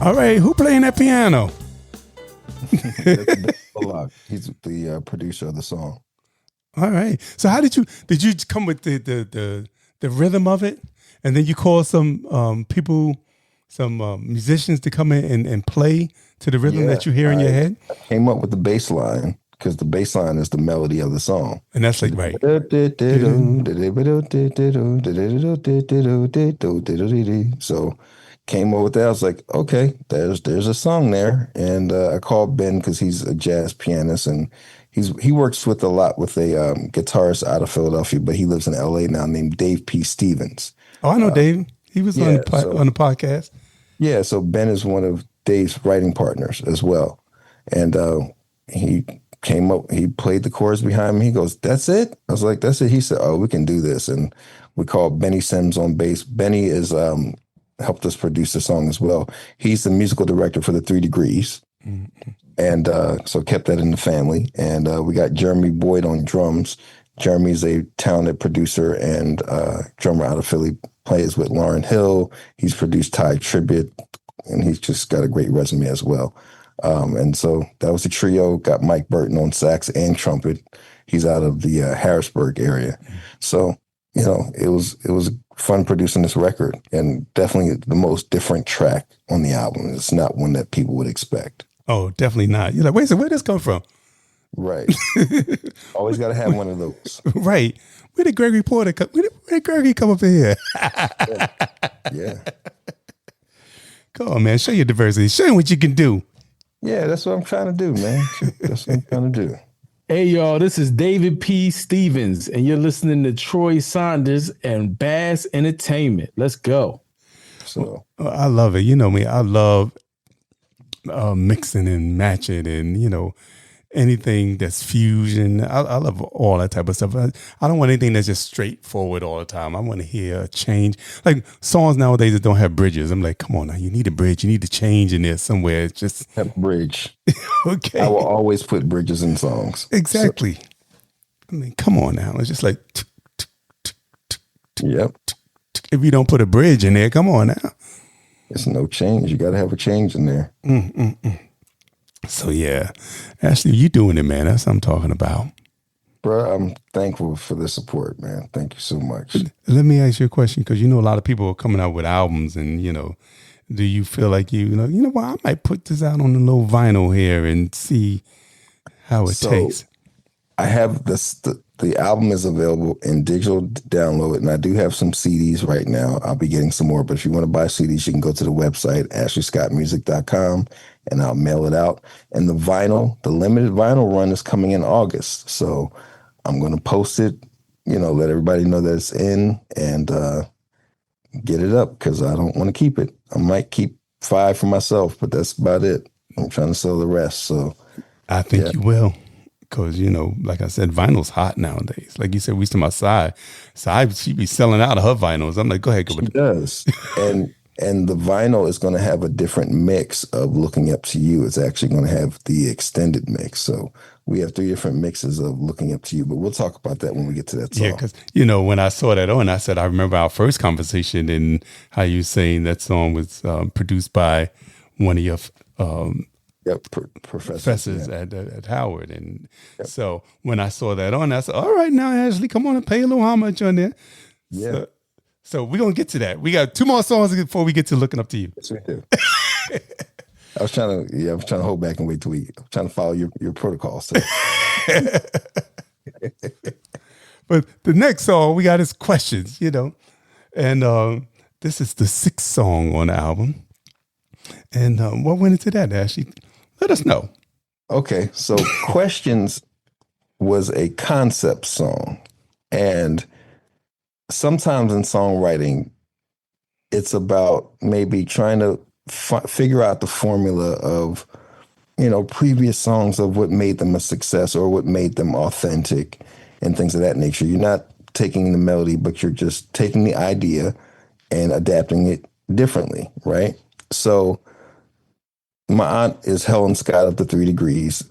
All right, who playing that piano? He's the producer of the song. All right. So how did you come with the rhythm of it, and then you call some people, some musicians to come in and play to the rhythm that you hear in your head? I came up with the bass line because the bass line is the melody of the song, and that's like right. So came up with that. I was like, okay, there's a song there, and I called Ben because he's a jazz pianist and he works with a guitarist out of Philadelphia, but he lives in LA now named Dave P. Stevens. Oh, I know Dave. He was on the podcast. Yeah, so Ben is one of Dave's writing partners as well, and he came up. He played the chorus behind me. He goes, "That's it." I was like, "That's it." He said, "Oh, we can do this," and we called Benny Sims on bass. Benny is helped us produce the song as well. He's the musical director for the 3 Degrees. Mm-hmm. And so kept that in the family. And we got Jeremy Boyd on drums. Jeremy's a talented producer and drummer out of Philly, plays with Lauryn Hill. He's produced Ty Tribbett, and he's just got a great resume as well. And so that was the trio. Got Mike Burton on sax and trumpet. He's out of the Harrisburg area. So, it was fun producing this record, and definitely the most different track on the album. It's not one that people would expect. Oh, definitely not. You're like, wait a second, where did this come from? Right. Always got to have one of those. Right. Where did Gregory Porter come? Where did Gregory come up in here? Yeah. Come on, man. Show your diversity. Show them what you can do. Yeah, that's what I'm trying to do, man. That's what I'm trying to do. Hey, y'all, this is David P. Stevens, and you're listening to Troy Saunders and Bass Entertainment. Let's go. So I love it. You know me. I love mixing and matching and, anything that's fusion. I love all that type of stuff. I don't want anything that's just straightforward all the time. I want to hear a change. Like songs nowadays that don't have bridges. I'm like, come on now, you need a bridge. You need to change in there somewhere. It's just a bridge. Okay. I will always put bridges in songs. Exactly. So, I mean, come on now. It's just like, yep. If you don't put a bridge in there, come on now. It's no change. You got to have a change in there. So yeah, Ashley, you doing it, man. That's what I'm talking about. Bro, I'm thankful for the support, man. Thank you so much. Let me ask you a question, because a lot of people are coming out with albums, and do you feel like what, I might put this out on a little vinyl here and see how it tastes? I have this. The album is available in digital download, and I do have some CDs right now. I'll be getting some more, but if you want to buy CDs, you can go to the website, ashleyscottmusic.com, and I'll mail it out. And the limited vinyl run is coming in August. So I'm going to post it, let everybody know that it's in, and get it up, because I don't want to keep it. I might keep 5 for myself, but that's about it. I'm trying to sell the rest. So I think you will. Because, like I said, vinyl's hot nowadays. Like you said, we used to my side. She'd be selling out of her vinyls. I'm like, go ahead. Go she does. And the vinyl is going to have a different mix of Looking Up to You. It's actually going to have the extended mix. So we have 3 different mixes of Looking Up to You. But we'll talk about that when we get to that song. Yeah, because, when I saw that on, I said, I remember our first conversation and how you saying that song was produced by one of your professors at Howard. And so when I saw that on, I said, all right, now, Ashley, come on and pay a little homage on there. Yeah. So we're going to get to that. We got 2 more songs before we get to Looking Up to You. Yes, we do. I was trying to hold back and wait till I'm trying to follow your protocol. So. But the next song we got is Questions, and this is the 6th song on the album. And what went into that, Ashley? Let us know. Okay, so Questions was a concept song. And sometimes in songwriting, it's about maybe trying to figure out the formula of, previous songs, of what made them a success or what made them authentic and things of that nature. You're not taking the melody, but you're just taking the idea and adapting it differently, right? So my aunt is Helen Scott of the 3 Degrees.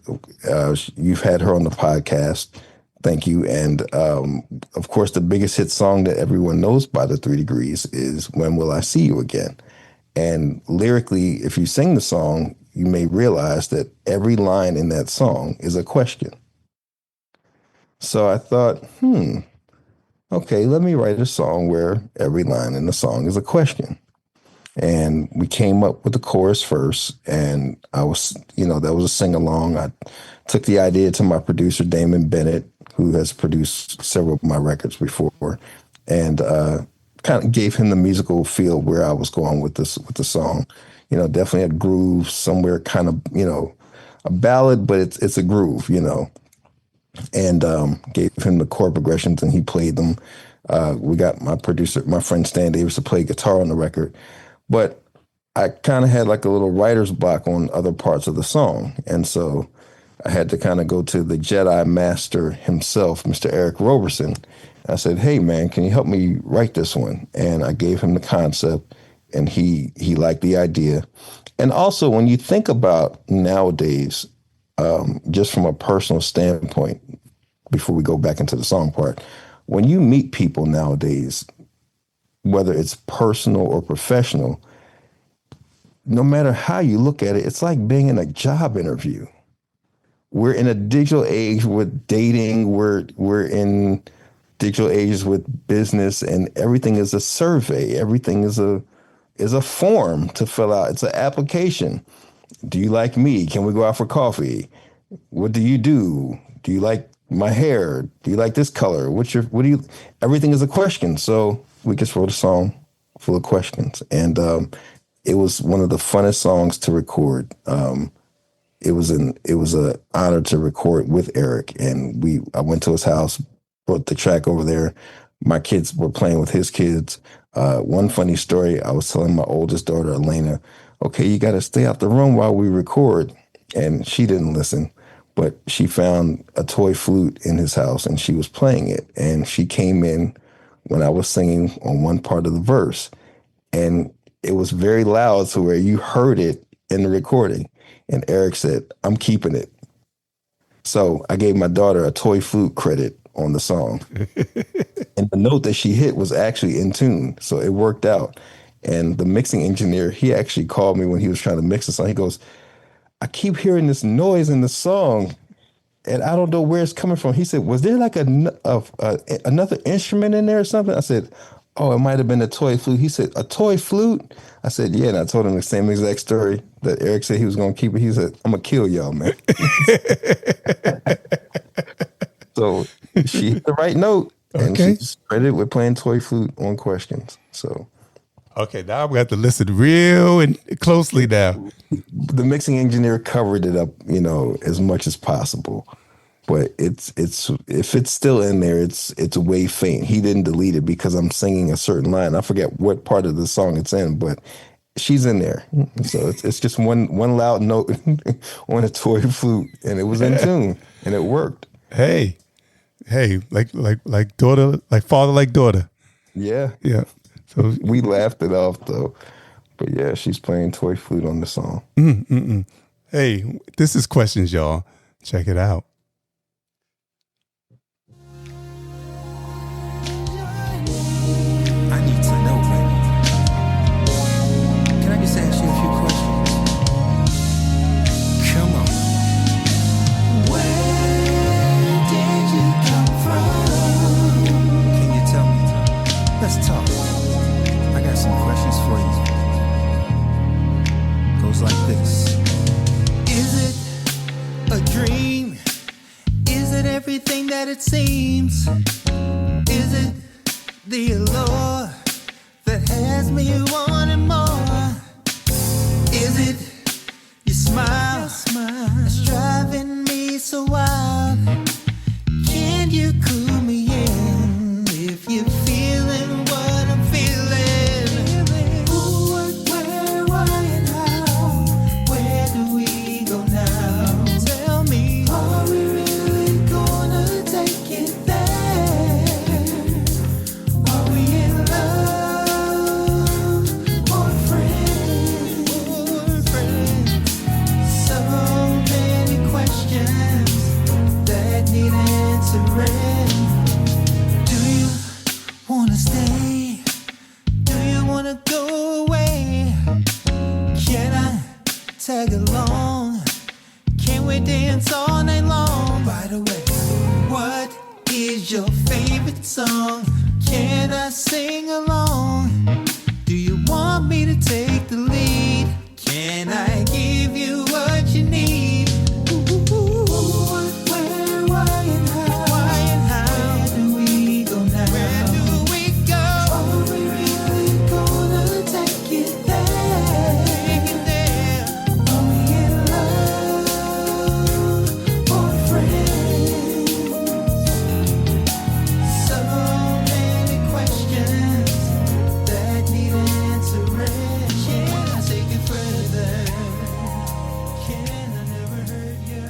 You've had her on the podcast. Thank you. And of course, the biggest hit song that everyone knows by the 3 Degrees is When Will I See You Again? And lyrically, if you sing the song, you may realize that every line in that song is a question. So I thought, okay, let me write a song where every line in the song is a question. And we came up with the chorus first, and I was, that was a sing-along. I took the idea to my producer, Damon Bennett, who has produced several of my records before, and kind of gave him the musical feel where I was going with the song. Definitely had groove somewhere, kind of, a ballad, but it's a groove, and gave him the chord progressions, and he played them. We got my producer, my friend Stan Davis, to play guitar on the record. But I kind of had like a little writer's block on other parts of the song. And so I had to kind of go to the Jedi Master himself, Mr. Eric Roberson. I said, hey, man, can you help me write this one? And I gave him the concept, and he liked the idea. And also, when you think about nowadays, just from a personal standpoint, before we go back into the song part, when you meet people nowadays, whether it's personal or professional, no matter how you look at it, it's like being in a job interview. We're in a digital age with dating. We're in digital ages with business, and everything is a survey. Everything is a form to fill out. It's an application. Do you like me? Can we go out for coffee? What do you do? Do you like my hair? Do you like this color? Everything is a question. So we just wrote a song full of questions, and it was one of the funnest songs to record. It was an honor to record with Eric, and I went to his house, brought the track over there. My kids were playing with his kids. One funny story, I was telling my oldest daughter, Elena, okay, you got to stay out the room while we record, and she didn't listen. But she found a toy flute in his house, and she was playing it, and she came in when I was singing on one part of the verse, and it was very loud to where you heard it in the recording. And Eric said, I'm keeping it. So I gave my daughter a toy flute credit on the song. And the note that she hit was actually in tune. So it worked out. And the mixing engineer, he actually called me when he was trying to mix the song. He goes, I keep hearing this noise in the song, and I don't know where it's coming from. He said, was there like another instrument in there or something? I said, oh, it might have been a toy flute. He said, a toy flute? I said, yeah. And I told him the same exact story that Eric said he was going to keep it. He said, I'm going to kill y'all, man. So she hit the right note, and she's credited with playing toy flute on questions. So. Okay, now we have to listen real and closely now. The mixing engineer covered it up, as much as possible. But it's if it's still in there, it's way faint. He didn't delete it because I'm singing a certain line. I forget what part of the song it's in, but she's in there. So it's just one loud note on a toy flute, and it was in tune, and it worked. Hey, like daughter, like father, like daughter. Yeah. So we laughed it off though, but yeah, she's playing toy flute on the song. Hey, this is questions, y'all. Check it out. I need to know, baby. Can I just ask you a few questions? Come on. Where did you come from? Can you tell me? Let's talk. I got some questions for you. Goes like this. Is it a dream? Is it everything that it seems? Is it the allure that has me wanting more? Is it your smile that's driving me so wild? Can you cool me in if you're feeling what I'm feeling? Who, what, where, why, and how? Where do we go now? Tell me, are we really gonna take it there? Are we in love? and we dance all night long. By the way, what is your favorite song? Can I sing along? Do you want me to take the lead? Can I give you what you need? What, where, why, and how? Why and how? Where do we go now? Where do we go? Are we really gonna take it there? Take it there. Are we in love or friends? So many questions that need answering. Can I take it further? Can I never hurt you?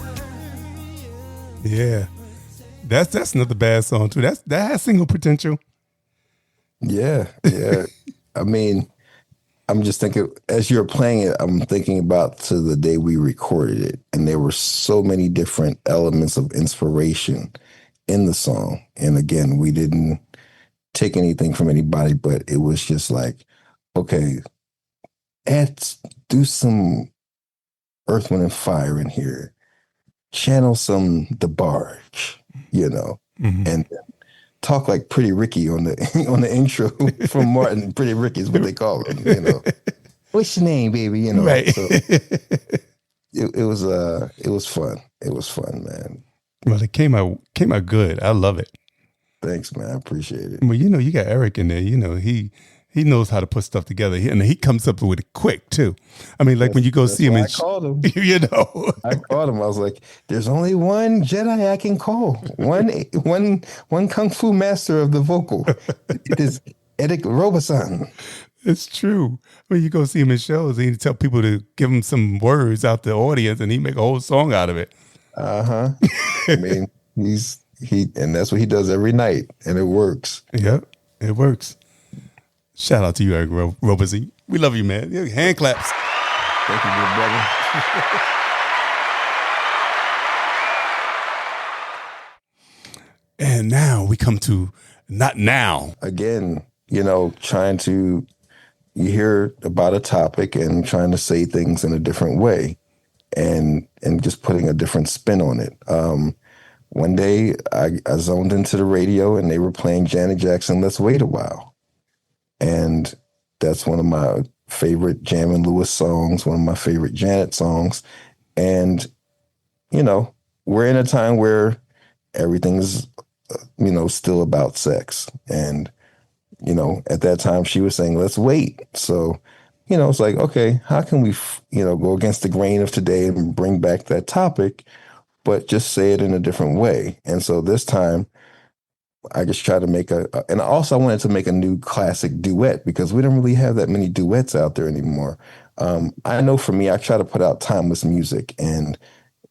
Yeah. That's another bad song too. That has single potential. Yeah. I mean, I'm just thinking, as you're playing it, I'm thinking about to the day we recorded it, and there were so many different elements of inspiration in the song. And again, we didn't take anything from anybody, but it was just like, okay, do some Earth, Wind, and Fire in here. Channel some DeBarge, and talk like Pretty Ricky on the intro from Martin. Pretty Ricky is what they call him, What's your name, baby? Right. So it was fun. It was fun, man. Well, it came out good. I love it. Thanks, man. I appreciate it. Well, you got Eric in there. He knows how to put stuff together, and he comes up with it quick too. I mean, like when you go see him, I called him. I called him. I was like, "There's only one Jedi I can call. One kung fu master of the vocal. It is Eric Robeson." It's true. When you go see him in shows, he tell people to give him some words out the audience, and he make a whole song out of it. I mean, and that's what he does every night, and it works. Yep, it works. Shout out to you, Eric Robeson. We love you, man. Hand claps. Thank you, good brother. And now we come to Not Now. Again, trying to, you hear about a topic and trying to say things in a different way and just putting a different spin on it. One day I zoned into the radio and they were playing Janet Jackson, Let's Wait a While. And that's one of my favorite Jam and Lewis songs, one of my favorite Janet songs. And, we're in a time where everything's, still about sex. And, at that time she was saying, let's wait. So, it's like, okay, how can we, go against the grain of today and bring back that topic, but just say it in a different way. And so this time, I just tried to make and also I wanted to make a new classic duet because we don't really have that many duets out there anymore. I know for me, I try to put out timeless music, and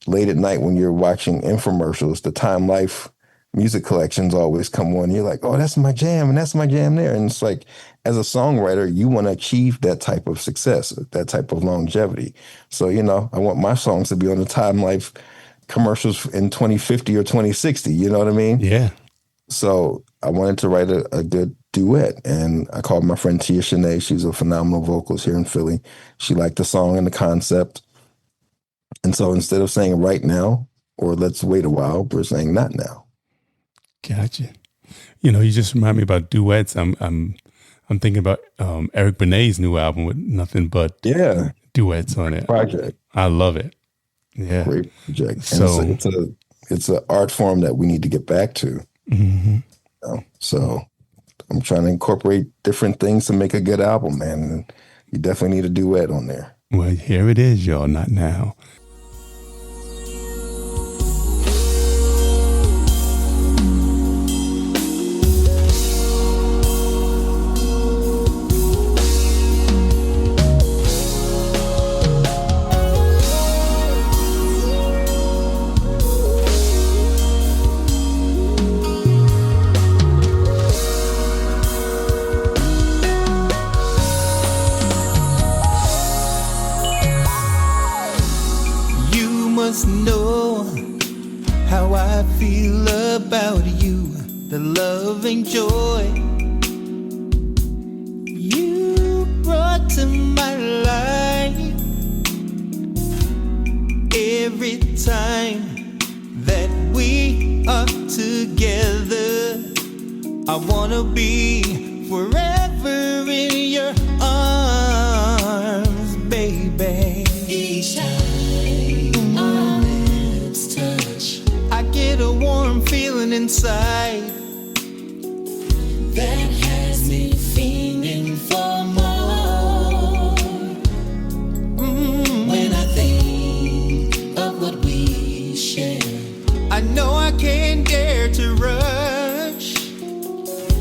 late at night when you're watching infomercials, the Time Life music collections always come on. You're like, oh, that's my jam and that's my jam there. And it's like, as a songwriter, you want to achieve that type of success, that type of longevity. So, I want my songs to be on the Time Life commercials in 2050 or 2060. You know what I mean? Yeah. So I wanted to write a good duet, and I called my friend Tia Shanae. She's a phenomenal vocalist here in Philly. She liked the song and the concept. And so instead of saying right now or let's wait a while, we're saying not now. Gotcha. You just remind me about duets. I'm thinking about Eric Benet's new album with nothing but duets on it. Project. I love it. Yeah. Great project. So it's an art form that we need to get back to. Mm-hmm. So I'm trying to incorporate different things to make a good album, man. And you definitely need a duet on there. Well, here it is, y'all. Not now. Know how I feel about you, the love and joy you brought to my life. every time that we are together. I wanna be forever in your arms, baby. Each time our lips touch, I get a warm feeling inside that has me fiending for more. When I think of what we share, I know I can't dare to rush,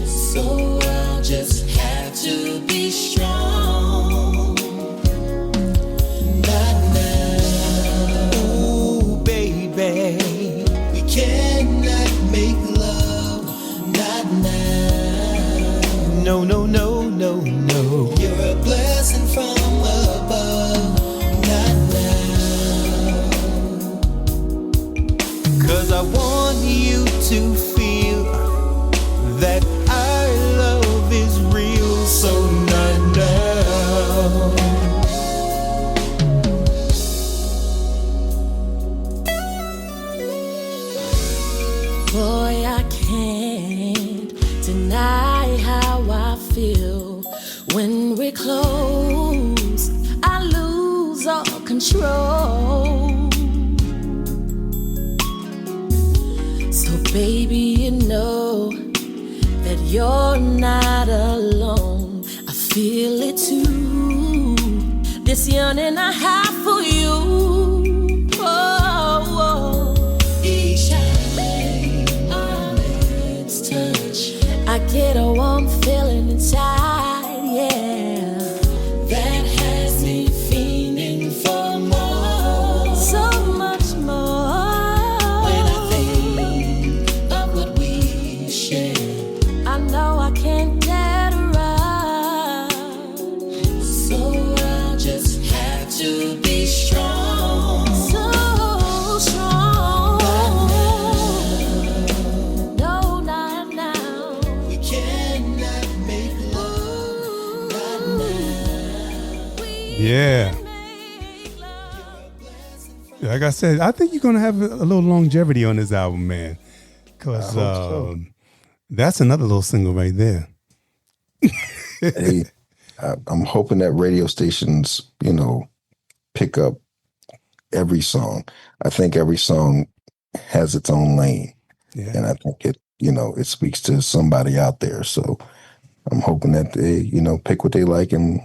so I'll just have to be strong. Not now, ooh, baby, we cannot make love. Not now, no, no, no, no, no. You're a blessing from above. Not now, 'cause I want you to feel that our love is real, so not now. Boy, I can't deny how I feel when we're close. I lose all control. So baby, you know that you're not alone. I feel it too, this yearning I have for you. Oh, each time our lips touch, I get a warm feeling inside, yeah, that has me fiending for more, so much more. When I think of what we share, I know I can't get around, so I'll just have to be strong. So strong. No, not now. We cannot make love. Not now. Yeah. Like I said, I think you're going to have a little longevity on this album, man. Because that's another little single right there. Hey, I'm hoping that radio stations, pick up every song. I think every song has its own lane. Yeah. And I think it speaks to somebody out there. So I'm hoping that they, pick what they like and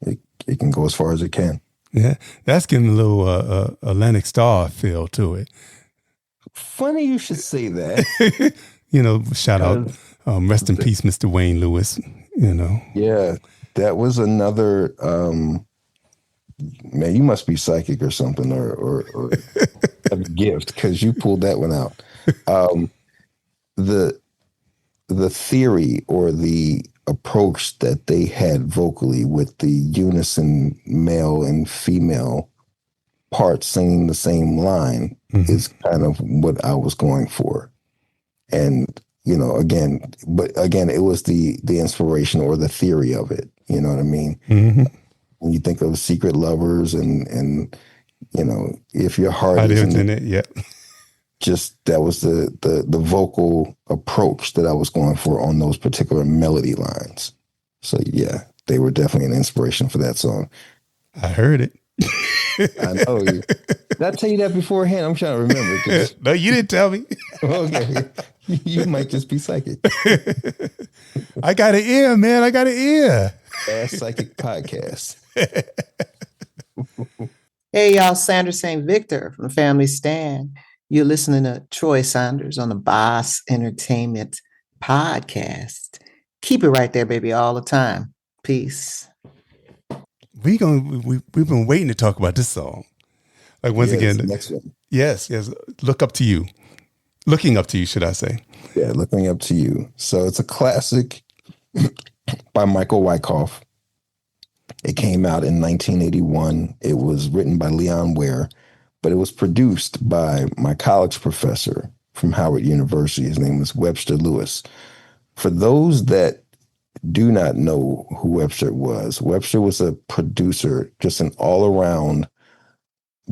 it can go as far as it can. Yeah. That's giving a little Atlantic Star feel to it. Funny you should say that. Shout out, rest in peace, Mr. Wayne Lewis, Yeah, that was another, man, you must be psychic or something or have a gift because you pulled that one out. The theory or the approach that they had vocally with the unison male and female parts singing the same line is kind of what I was going for. And, again, it was the inspiration or the theory of it. You know what I mean? Mm-hmm. When you think of Secret Lovers and if your heart isn't in it, yeah. Just that was the vocal approach that I was going for on those particular melody lines. So yeah, they were definitely an inspiration for that song. I heard it. I know. Did I tell you that beforehand? I'm trying to remember. No, you didn't tell me. Okay. You might just be psychic. I got an ear, man. I got an ear. Ask Psychic Podcast. Hey, y'all. Sandra St. Victor from Family Stand. You're listening to Troy Saunders on the Boss Entertainment Podcast. Keep it right there, baby, all the time. Peace. We've been waiting to talk about this song. Like once again, next one. Yes. Looking up to you, should I say? Yeah, Looking Up to You. So it's a classic by Michael Wyckoff. It came out in 1981. It was written by Leon Ware, but it was produced by my college professor from Howard University. His name was Webster Lewis. For those that do not know who Webster was a producer, just an all-around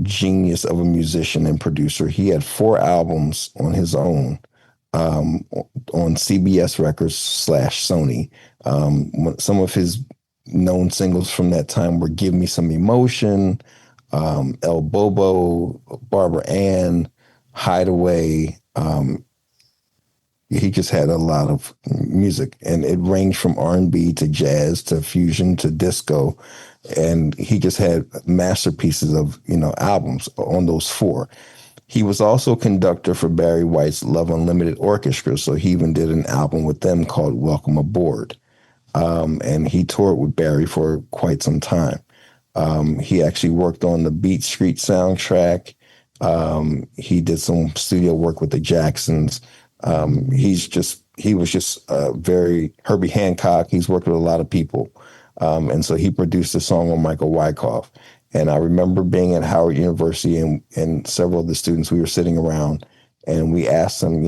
genius of a musician and producer. He had 4 albums on his own on CBS Records /Sony. Some of his known singles from that time were Give Me Some Emotion, El Bobo, Barbara Ann, Hideaway. He just had a lot of music, and it ranged from R&B to jazz to fusion to disco. And he just had masterpieces of, albums on those 4. He was also conductor for Barry White's Love Unlimited Orchestra. So he even did an album with them called Welcome Aboard. And he toured with Barry for quite some time. He actually worked on the Beat Street soundtrack. He did some studio work with the Jacksons. He was just very Herbie Hancock. He's worked with a lot of people. And so he produced a song on Michael Wyckoff. And I remember being at Howard University and several of the students, we were sitting around and we asked him,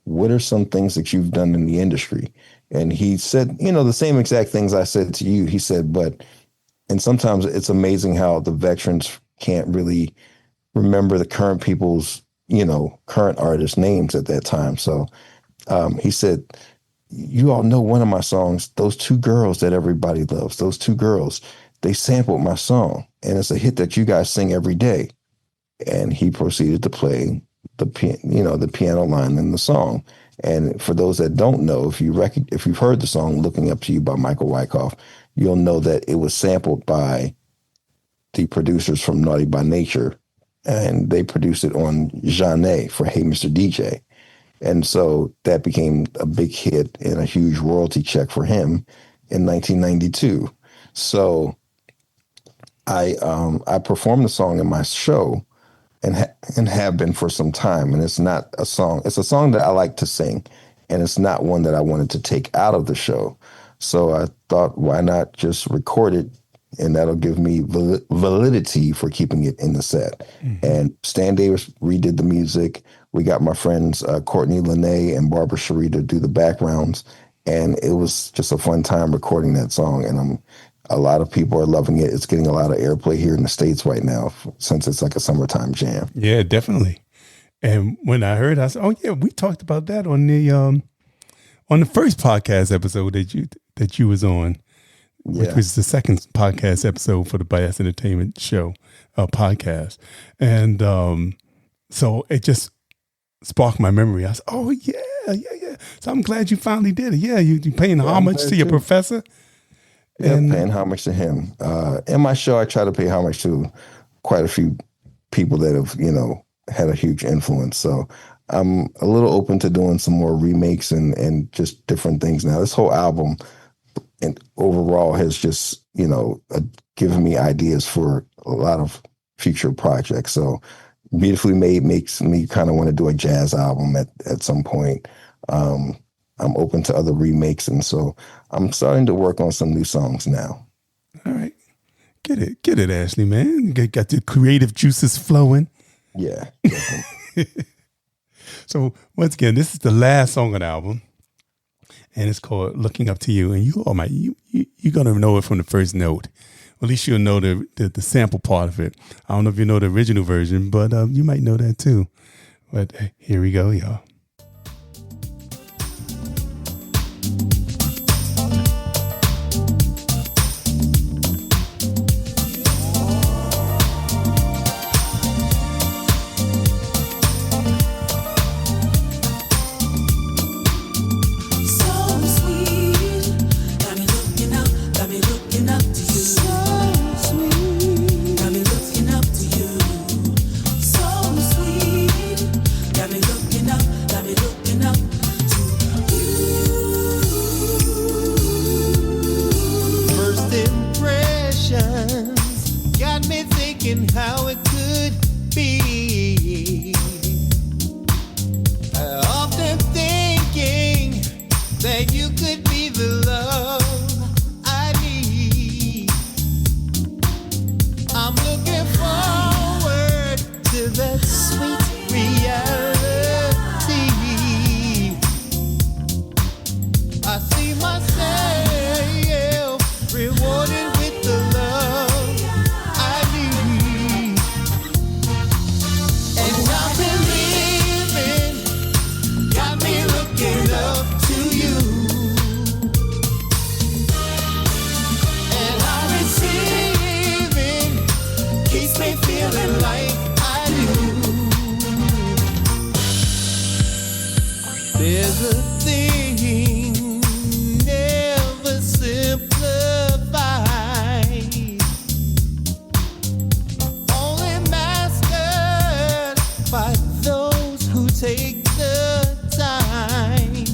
what are some things that you've done in the industry? And he said, the same exact things I said to you. He said, and sometimes it's amazing how the veterans can't really remember the current people's, current artists' names at that time. So he said, you all know one of my songs, Those Two Girls That Everybody Loves. Those 2 girls, they sampled my song, and it's a hit that you guys sing every day. And he proceeded to play the piano line in the song. And for those that don't know, if you've heard the song Looking Up to You by Michael Wyckoff, you'll know that it was sampled by the producers from Naughty by Nature, and they produced it on Jeanne for Hey Mr. DJ. And so that became a big hit and a huge royalty check for him in 1992. So I performed the song in my show and have been for some time. And it's not a song. It's a song that I like to sing, and it's not one that I wanted to take out of the show. So I thought, why not just record it, and that'll give me validity for keeping it in the set. Mm-hmm. And Stan Davis redid the music. We got my friends Courtney Lene and Barbara Cherie to do the backgrounds, and it was just a fun time recording that song. And a lot of people are loving it. It's getting a lot of airplay here in the States right now, since it's like a summertime jam. Yeah, definitely. And when I heard, I said, "Oh yeah, we talked about that on the first podcast episode that you was on." Yeah. Which was the second podcast episode for the Bass Entertainment Show podcast. And so it just sparked my memory. I said, oh, yeah. So I'm glad you finally did it. Yeah, you paying homage to your professor. Yeah, paying homage to him. In my show, I try to pay homage to quite a few people that have, had a huge influence. So I'm a little open to doing some more remakes and just different things now. This whole album and overall has just, given me ideas for a lot of future projects. So Beautifully Made makes me kind of want to do a jazz album at some point. I'm open to other remakes. And so I'm starting to work on some new songs now. All right. Get it, Ashley, man. You got the creative juices flowing. Yeah. So once again, this is the last song on the album. And it's called Looking Up to You. And you're going to know it from the first note. At least you'll know the sample part of it. I don't know if you know the original version, but you might know that too. But here we go, y'all. There's a thing never simplified, only mastered by those who take the time.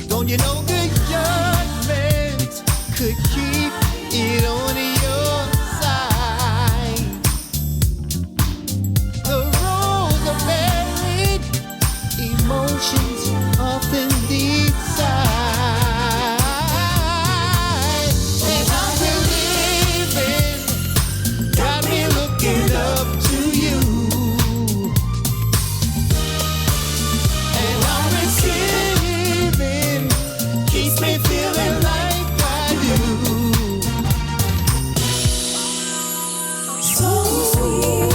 Don't you know good judgment could keep it on your side? The roads are buried, emotions often decide. And I'm believing, got me looking up to you. And I'm receiving, keeps me feeling like I do. So sweet,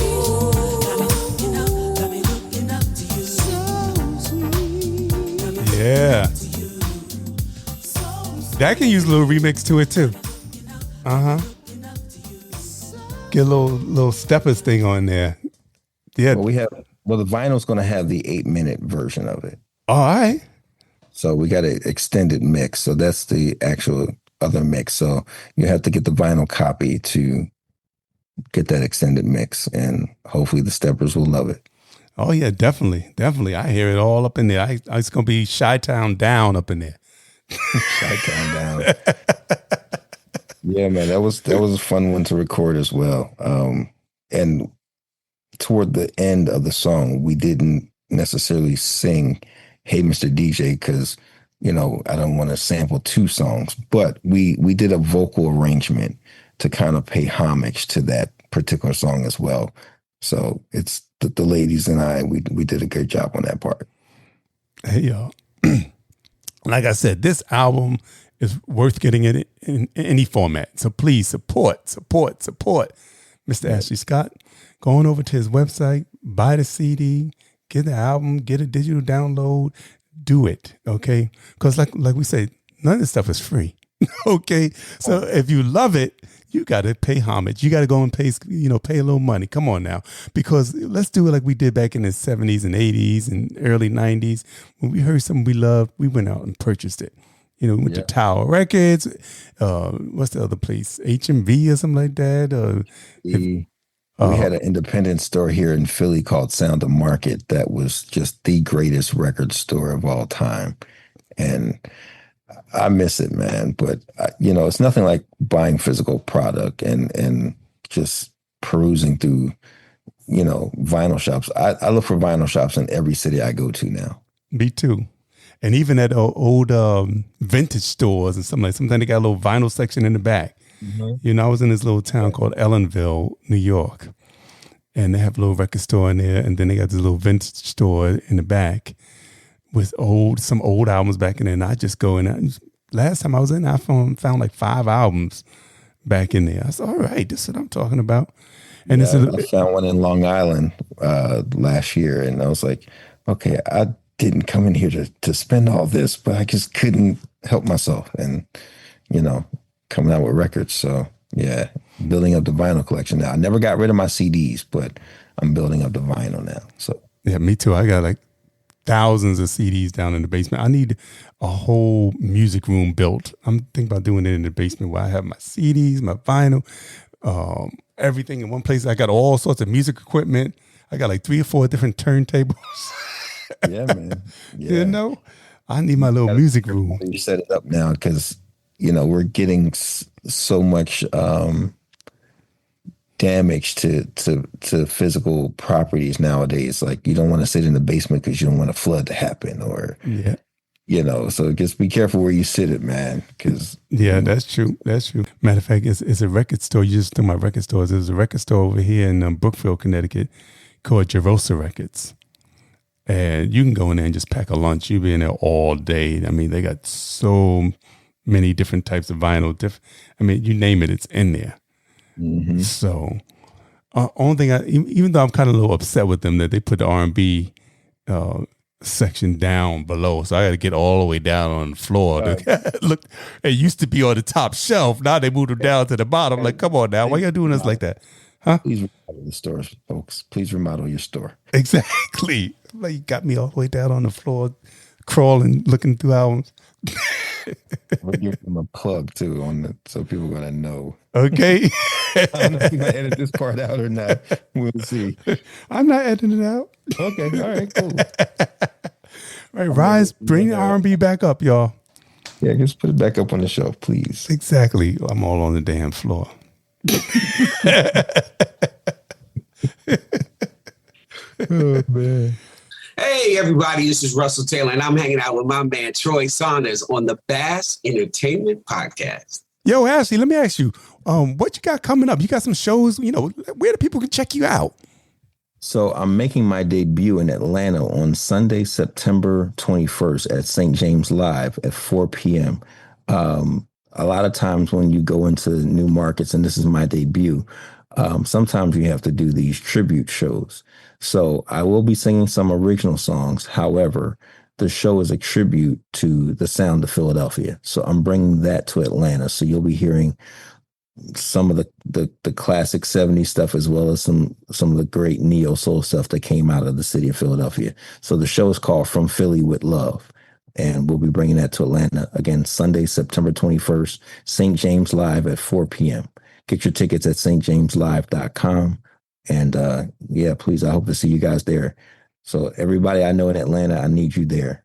got me looking up to you. So sweet. Yeah. That can use a little remix to it too. Get a little steppers thing on there. Yeah. Well, the vinyl's going to have the 8-minute version of it. All right. So we got an extended mix. So that's the actual other mix. So you have to get the vinyl copy to get that extended mix, and hopefully the steppers will love it. Oh yeah, definitely. I hear it all up in there. It's gonna be Chi-Town down up in there. Chi-Town down. Yeah, man, that was a fun one to record as well. And toward the end of the song, we didn't necessarily sing "Hey, Mr. DJ" because I don't want to sample 2 songs, but we did a vocal arrangement to kind of pay homage to that particular song as well. So it's the ladies and I, we did a good job on that part. Hey, y'all. Like I said, this album is worth getting it in any format. So please support Mr. Ashley Scott. Go on over to his website, buy the CD, get the album, get a digital download, do it, okay? Because like we say, none of this stuff is free, okay? So if you love it, you got to pay homage. You got to go and pay a little money. Come on now. Because let's do it like we did back in the 70s and 80s and early 90s. When we heard something we loved, we went out and purchased it. We went to Tower Records. What's the other place? HMV or something like that. We had an independent store here in Philly called Sound of Market that was just the greatest record store of all time. And I miss it, man. But, it's nothing like buying physical product and just perusing through, vinyl shops. I look for vinyl shops in every city I go to now. Me too. And even at old vintage stores and something sometimes they got a little vinyl section in the back. Mm-hmm. I was in this little town called Ellenville, New York. And they have a little record store in there. And then they got this little vintage store in the back with some old albums back in there. And I just go in there. Last time I was in there, I found like 5 albums back in there. I said, all right, this is what I'm talking about. And I found one in Long Island last year. And I was like, okay, I didn't come in here to spend all this, but I just couldn't help myself. And, coming out with records. So, yeah, building up the vinyl collection now. I never got rid of my CDs, but I'm building up the vinyl now. So, yeah, me too. I got like thousands of CDs down in the basement. I need a whole music room built. I'm thinking about doing it in the basement where I have my CDs, my vinyl, everything in one place. I got all sorts of music equipment. I got like 3 or 4 different turntables. Yeah, man. Yeah. I need my little music room. You set it up now because, we're getting so much damage to physical properties nowadays. Like you don't want to sit in the basement because you don't want a flood to happen so just be careful where you sit it, man. That's true. Matter of fact, it's a record store. You just talking about record stores. There's a record store over here in Brookfield, Connecticut called Jerosa Records. And you can go in there and just pack a lunch. You'll be in there all day. I mean, they got so many different types of vinyl. You name it, it's in there. Mm-hmm. So, only thing, even though I'm kind of a little upset with them that they put the R&B section down below, so I got to get all the way down on the floor. Right. Look, it used to be on the top shelf. Now they moved them down to the bottom. Like, come on now, why y'all doing us like that? Huh? Please remodel the store, folks. Please remodel your store. Exactly. Like, you got me all the way down on the floor, crawling, looking through albums. We're giving them a plug too so people are gonna know. Okay. I don't know if you might edit this part out or not. We'll see. I'm not editing it out. Okay. All right. Cool. All right, Rise, bring the R&B back up, y'all. Yeah, just put it back up on the shelf, please. Exactly. I'm all on the damn floor. Oh man. Hey, everybody, this is Russell Taylor, and I'm hanging out with my man, Troy Saunders, on the Bass Entertainment Podcast. Yo, Ashley, let me ask you, what you got coming up? You got some shows, where do people can check you out? So I'm making my debut in Atlanta on Sunday, September 21st at St. James Live at 4 p.m. A lot of times when you go into new markets, and this is my debut, sometimes you have to do these tribute shows. So I will be singing some original songs. However, the show is a tribute to the sound of Philadelphia. So I'm bringing that to Atlanta. So you'll be hearing some of the classic 70s stuff, as well as some of the great neo soul stuff that came out of the city of Philadelphia. So the show is called From Philly with Love, and we'll be bringing that to Atlanta again Sunday, September 21st, St. James Live at 4 p.m. Get your tickets at stjameslive.com. And yeah, please, I hope to see you guys there. So everybody I know in Atlanta, I need you there.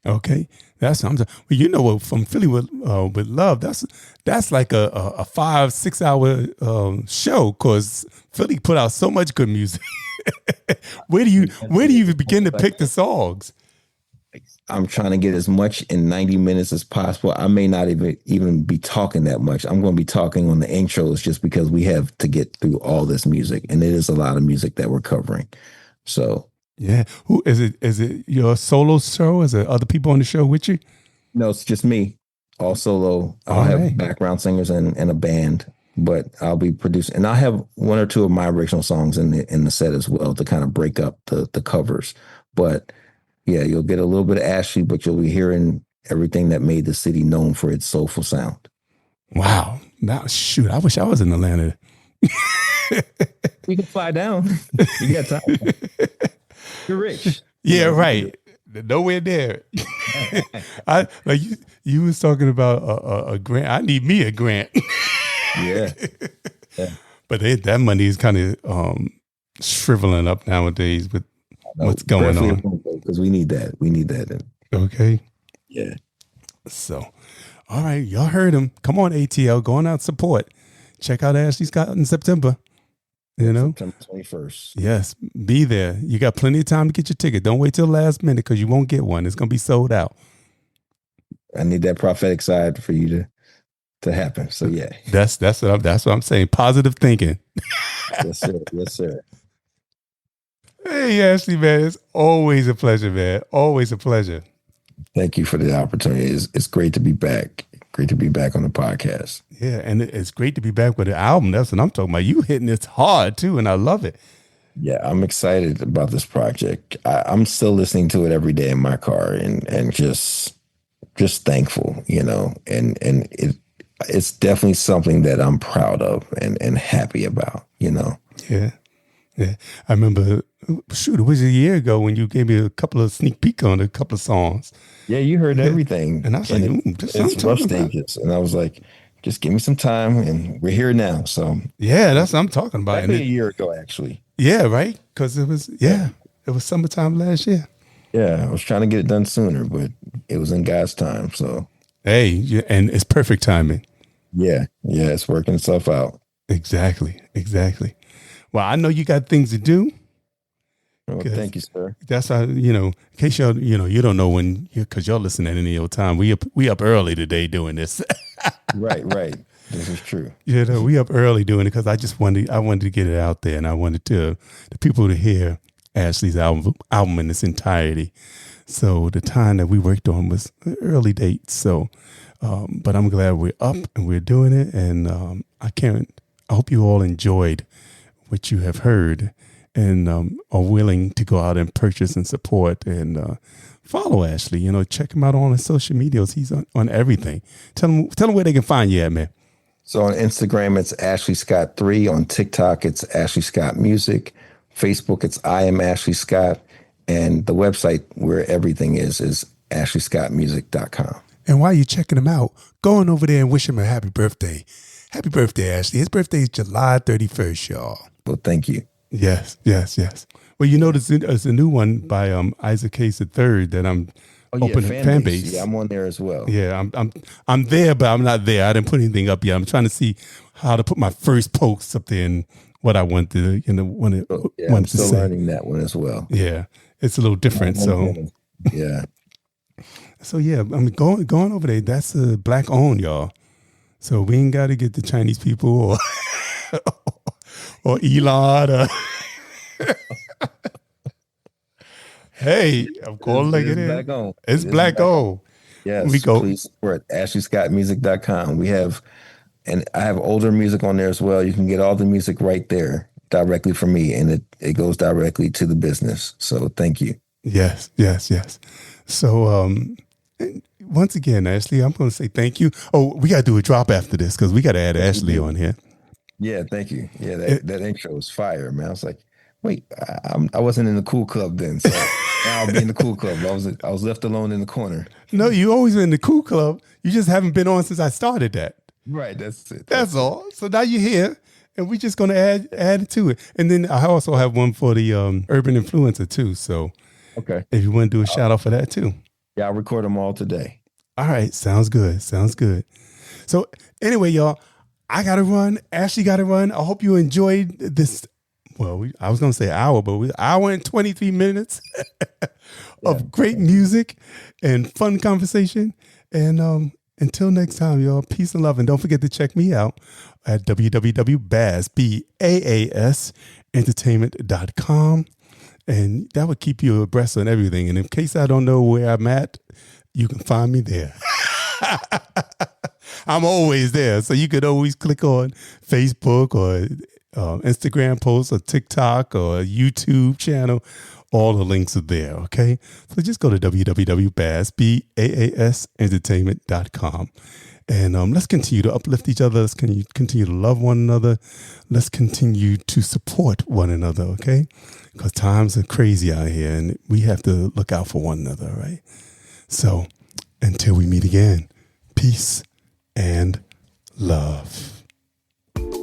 Okay, that's what I'm saying. Well, you know what? From Philly with Love, that's like a 5-6 hour show, because Philly put out so much good music. Where do you even begin to pick the songs? I'm trying to get as much in 90 minutes as possible. I may not even be talking that much. I'm going to be talking on the intros just because we have to get through all this music, and it is a lot of music that we're covering. So. Yeah. Who is it? Is it your solo show? Is there other people on the show with you? No, it's just me, all solo. I'll have background singers and a band, but I'll be producing, and I'll have one or two of my original songs in the set as well to kind of break up the covers. But yeah, you'll get a little bit of Ashley, but you'll be hearing everything that made the city known for its soulful sound. Wow. Now, shoot, I wish I was in Atlanta. You can fly down. You got time. You're rich. Yeah, right. Nowhere there. I like you was talking about a grant. I need me a grant. Yeah. But that money is kind of shriveling up nowadays with what's going on. Because we need that. We need that. Okay. Yeah. So, all right, y'all heard him. Come on, ATL, going out support. Check out Ashley Scott in September. September 21st. Yes, be there. You got plenty of time to get your ticket. Don't wait till the last minute, because you won't get one. It's going to be sold out. I need that prophetic side for you to happen. So yeah, that's what I'm saying. Positive thinking. Yes, sir. Yes, sir. Hey, Ashley, man, it's always a pleasure, man. Always a pleasure. Thank you for the opportunity. It's great to be back. Great to be back on the podcast. Yeah, and it's great to be back with the album. That's what I'm talking about. You hitting it hard too, and I love it. Yeah, I'm excited about this project. I'm still listening to it every day in my car, and just thankful, and it's definitely something that I'm proud of and happy about, Yeah. Yeah. I remember, it was a year ago when you gave me a couple of sneak peek on a couple of songs. Yeah, you heard everything. And I was like, it's rough stages. And I was like, just give me some time, and we're here now. So yeah, that's what I'm talking about. That a year ago, actually. Yeah, right? Because it was summertime last year. Yeah, I was trying to get it done sooner, but it was in God's time. So hey, and it's perfect timing. Yeah, it's working itself out. Exactly. Well, I know you got things to do. Well, thank you, sir. That's how, in case you don't know when, because y'all listen at any old time. We up early today doing this. Right. This is true. We up early doing it because I wanted to get it out there, and I wanted the people to hear Ashley's album in its entirety. So the time that we worked on was early dates. So, but I'm glad we're up and we're doing it, and I hope you all enjoyed what you have heard, and are willing to go out and purchase and support and follow Ashley. Check him out on his social medias. He's on everything. Tell him where they can find you at, man. So on Instagram, it's Ashley Scott 3. On TikTok, it's Ashley Scott Music. Facebook, it's I Am Ashley Scott. And the website where everything is ashleyscottmusic.com. And while you're checking him out, go on over there and wish him a happy birthday. Happy birthday, Ashley. His birthday is July 31st, y'all. Well, thank you. Yes. Well, you know, there's a new one by Isaac Hayes III that I'm opening fan base. Yeah, I'm on there as well. Yeah, I'm there, but I'm not there. I didn't put anything up yet. I'm trying to see how to put my first post up there and what I want to, wanted I'm to still say. learning that one as well. Yeah, it's a little different. Yeah. So yeah, I mean, going over there, that's black owned, y'all. So we ain't got to get the Chinese people or Elon. Hey, I'm calling like it is. Black owned. It's black owned. Yes, please support ashleyscottmusic.com. I have older music on there as well. You can get all the music right there directly from me, and it goes directly to the business. So thank you. Yes. So once again, Ashley, I'm going to say thank you. Oh, we got to do a drop after this because we got to add Ashley on here. Yeah, thank you. Yeah, that intro was fire, man. I was like, wait, I wasn't in the cool club then, so now I'll be in the cool club. I was left alone in the corner. No, you always been in the cool club. You just haven't been on since I started that. Right, that's it. That's all. So now you're here, and we're just going to add it to it. And then I also have one for the urban influencer too. So okay, if you want to do a shout out for that too. Yeah, I'll record them all today. All right, sounds good. So anyway, y'all, I got to run. Ashley got to run. I hope you enjoyed this. Well, I was going to say hour, but hour and 23 minutes of great music and fun conversation. And until next time, y'all, peace and love. And don't forget to check me out at www.baasentertainment.com. And that would keep you abreast on everything. And in case I don't know where I'm at, you can find me there. I'm always there. So you could always click on Facebook or Instagram posts or TikTok or YouTube channel. All the links are there, okay? So just go to www.baasentertainment.com. And let's continue to uplift each other. Let's continue to love one another. Let's continue to support one another, okay? Because times are crazy out here and we have to look out for one another, right? So until we meet again, peace and love.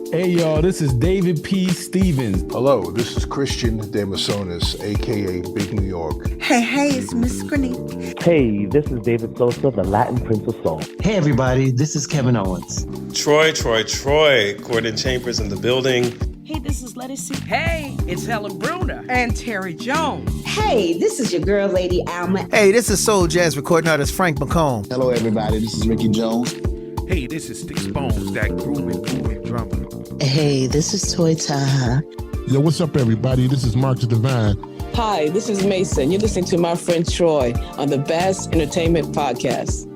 Hey, y'all, this is David P. Stevens. Hello, this is Christian Demasonis, a.k.a. Big New York. Hey, it's Miss Grenade. Hey, this is David Sosa, the Latin Prince of Soul. Hey, everybody, this is Kevin Owens. Troy. Gordon Chambers in the building. Hey, this is Letty C. Hey, it's Helen Bruner. And Terry Jones. Hey, this is your girl, Lady Alma. Hey, this is soul jazz recording artist Frank McComb. Hello, everybody, this is Ricky Jones. Hey, this is Sticks Bones, that groovy drummer. Hey, this is Tawatha. Yo, what's up, everybody? This is Mark the Divine. Hi, this is Mason. You're listening to my friend Troy on the Bass Entertainment Podcast.